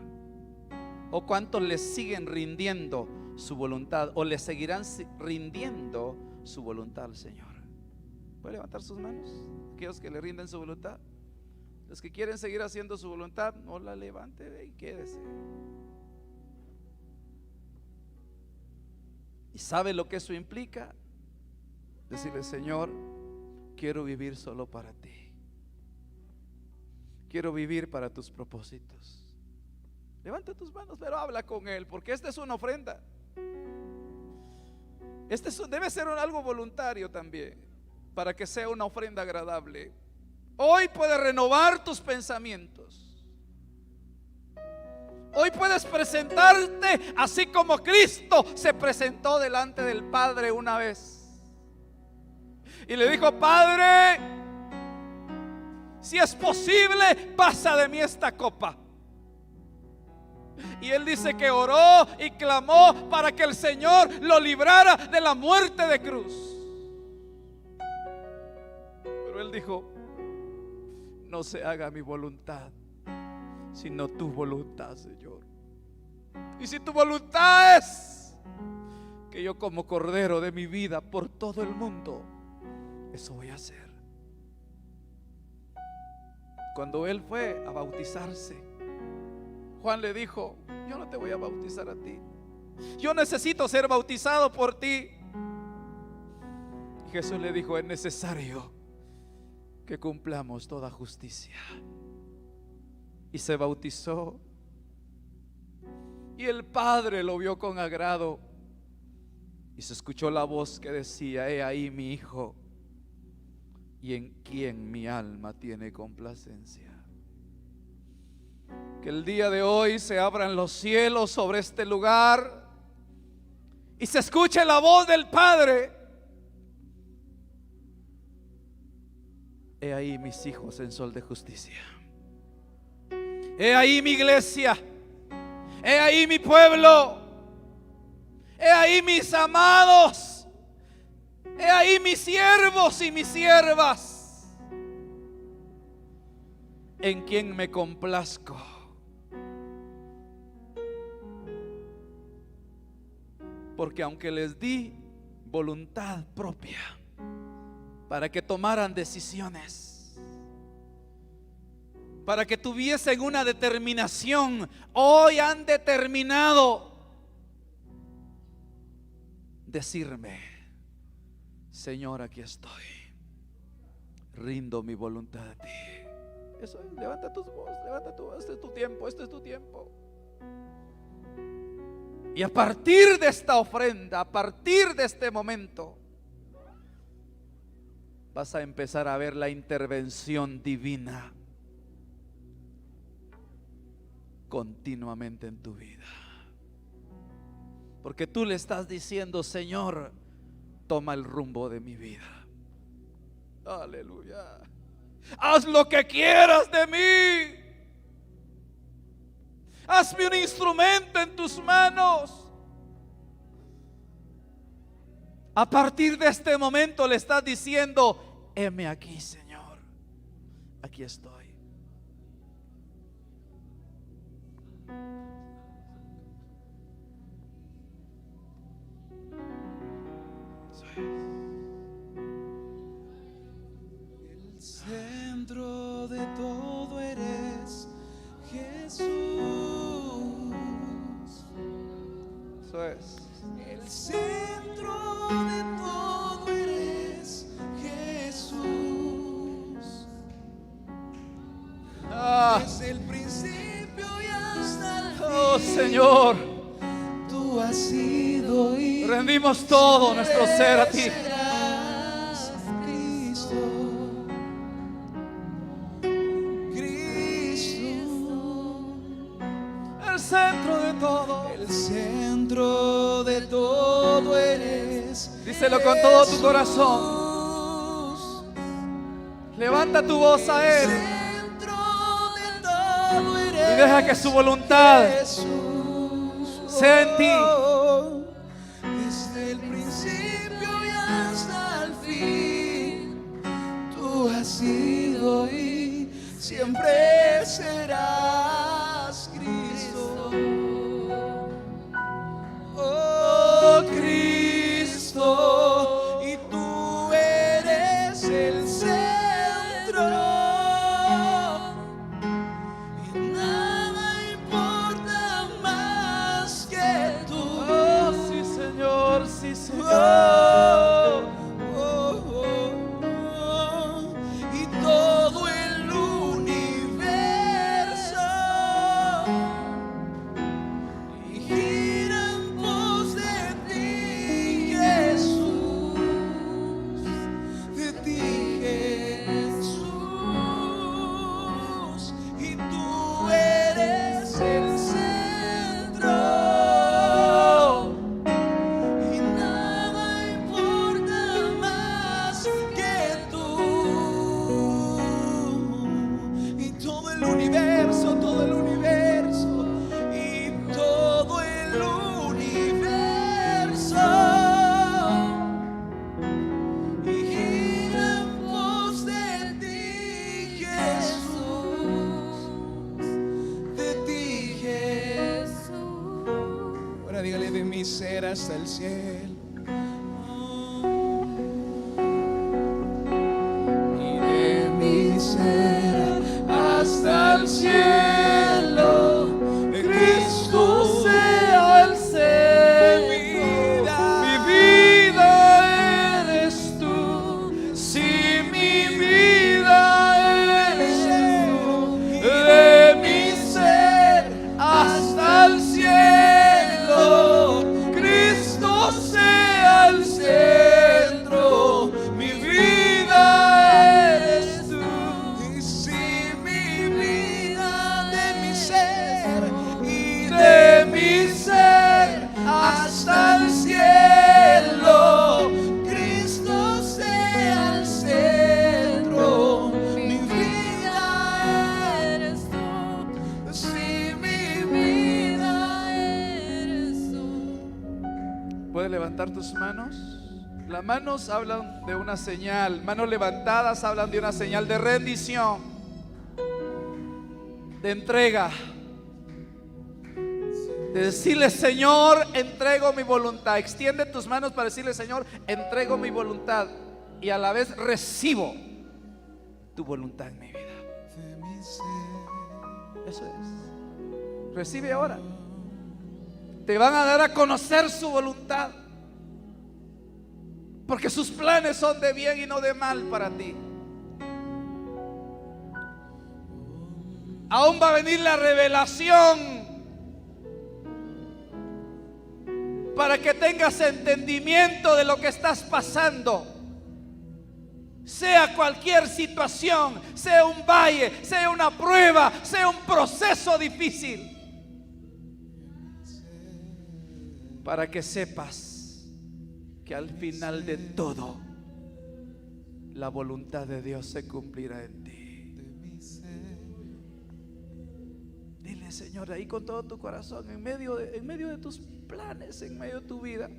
¿O cuántos le siguen rindiendo su voluntad, o le seguirán rindiendo su voluntad al Señor? ¿Puede levantar sus manos aquellos que le rinden su voluntad? Los que quieren seguir haciendo su voluntad, no la levante y quédese. ¿Y sabe lo que eso implica? Decirle: Señor, quiero vivir solo para ti, quiero vivir para tus propósitos. Levanta tus manos, pero habla con Él, porque esta es una ofrenda. Debe ser algo voluntario también, para que sea una ofrenda agradable. Hoy puedes renovar tus pensamientos. Hoy puedes presentarte así como Cristo se presentó delante del Padre una vez y le dijo: Padre, si es posible, pasa de mí esta copa. Y él dice que oró y clamó para que el Señor lo librara de la muerte de cruz. Pero él dijo: no se haga mi voluntad, sino tu voluntad, Señor. Y si tu voluntad es que yo como cordero de mi vida por todo el mundo, eso voy a hacer. Cuando él fue a bautizarse, Juan le dijo: yo no te voy a bautizar a ti, yo necesito ser bautizado por ti. Y Jesús le dijo: es necesario que cumplamos toda justicia. Y se bautizó, y el Padre lo vio con agrado, y se escuchó la voz que decía: he ahí mi Hijo, y en quien mi alma tiene complacencia. Que el día de hoy se abran los cielos sobre este lugar y se escuche la voz del Padre: he ahí mis hijos en sol de justicia, he ahí mi iglesia, he ahí mi pueblo, he ahí mis amados, he ahí mis siervos y mis siervas, en quien me complazco. Porque aunque les di voluntad propia para que tomaran decisiones, para que tuviesen una determinación, hoy han determinado decirme: Señor, aquí estoy, rindo mi voluntad a ti. Eso es, levanta tus voces, levanta tu voz. Este es tu tiempo, este es tu tiempo. Y a partir de esta ofrenda, a partir de este momento, vas a empezar a ver la intervención divina. continuamente en tu vida. Porque tú le estás diciendo: Señor, toma el rumbo de mi vida. Aleluya. Haz lo que quieras de mí. Hazme un instrumento en tus manos. A partir de este momento le estás diciendo: heme aquí, Señor, aquí estoy. El centro de todo eres Jesús. Eso es. El centro de todo eres Jesús. Desde el principio y hasta el fin. Oh, Señor, Tú has sido y rendimos todo nuestro ser a ti. serás Cristo. El centro de todo. El centro de todo eres. Díselo con todo tu corazón. Levanta tu voz a Él y deja que su voluntad sea en ti. Desde el principio y hasta el fin, tú has sido y siempre serás Cristo. Oh Cristo, y tú eres el centro. Y nada importa más que tú. Oh, sí, Señor, sí, Señor. Y todo el universo y gira en pos de ti, Jesús, de ti, Jesús, y tú eres el centro. Y nada importa más que tú. Y todo el universo, y todo el universo y gira en pos de ti, Jesús, de ti, Jesús. Ahora dígale: de mi ser hasta el cielo. Y de mi ser hasta el cielo, de Cristo sea el ser. Mi vida eres tú. Si mi vida eres tú, de mi ser hasta el cielo, Cristo sea el centro. Mi vida eres tú. Y si mi vida de mi ser y de mi ser hasta el cielo, Cristo sea el centro. Mi vida eres tú. Si mi vida eres tú. ¿Puedes levantar tus manos? Las manos hablan de una señal. Manos levantadas hablan de una señal de rendición, de entrega, de decirle: Señor, entrego mi voluntad. Extiende tus manos para decirle: Señor, entrego mi voluntad, y a la vez recibo tu voluntad en mi vida. De mi ser. Eso es. Recibe ahora. Te van a dar a conocer su voluntad, porque sus planes son de bien y no de mal para ti. Aún va a venir la revelación para que tengas entendimiento de lo que estás pasando. Sea cualquier situación, sea un valle, sea una prueba, sea un proceso difícil. para que sepas que al final de todo la voluntad de Dios se cumplirá en ti. Dile, Señor, ahí con todo tu corazón, en medio de tus planes, en medio de tu vida,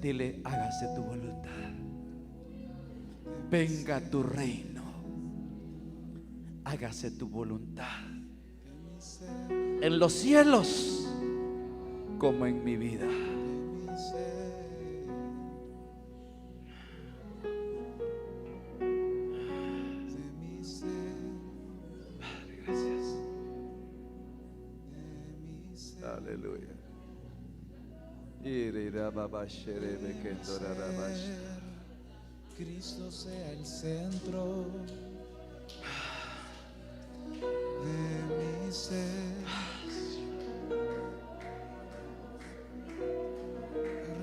dile: hágase tu voluntad, venga tu reino, hágase tu voluntad en los cielos como en mi vida. Padre, gracias. Aleluya. Cristo sea el centro de mi ser.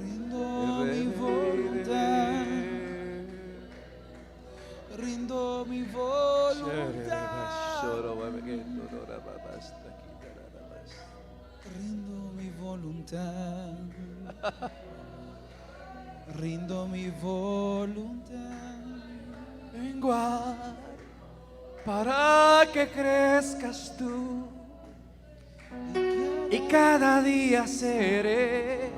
Rindo mi voluntad, rindo mi voluntad, rindo mi voluntad, rindo mi voluntad. Vengo para que crezcas tú, y cada día seré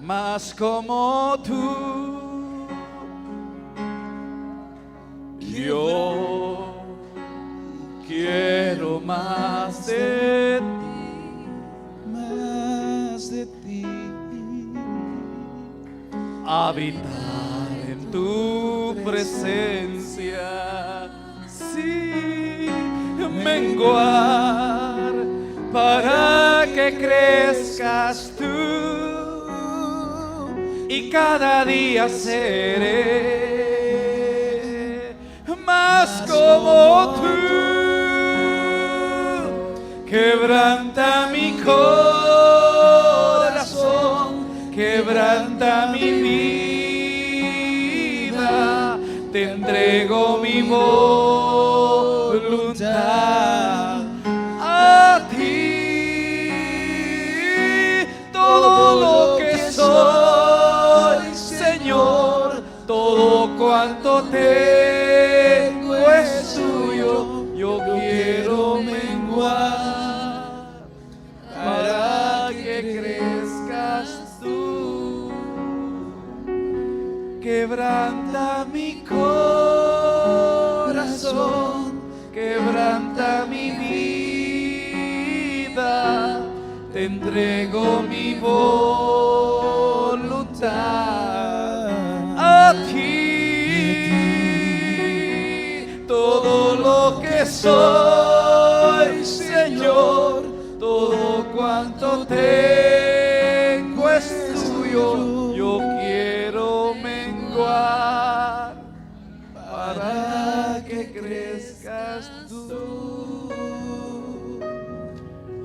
más como tú. Yo quiero más de ti, Más de ti, habitar en tu presencia, sí, menguar para que crezcas tú, y cada día seré más como tú. Quebranta mi corazón, quebranta mi vida, te entrego mi voluntad a ti. Todo lo que soy, Señor, todo cuanto tengo es tuyo. Yo quiero menguar para que crezcas tú. Quebranta mi corazón, quebranta mi vida, te entrego mi voluntad a ti. Todo lo que soy, Señor, todo cuanto tengo es tuyo. Yo quiero menguar para que crezcas tú.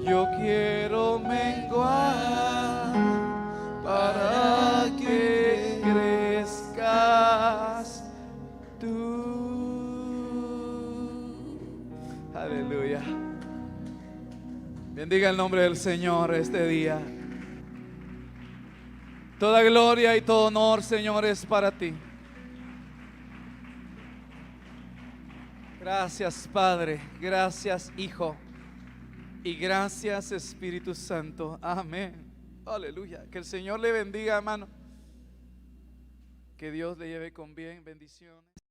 Yo quiero menguar para que crezcas tú. Aleluya. Bendiga el nombre del Señor este día. Toda gloria y todo honor, Señor, es para ti. Gracias, Padre. Gracias, Hijo. Y gracias, Espíritu Santo. Amén. Aleluya. Que el Señor le bendiga, hermano. Que Dios le lleve con bien. Bendiciones.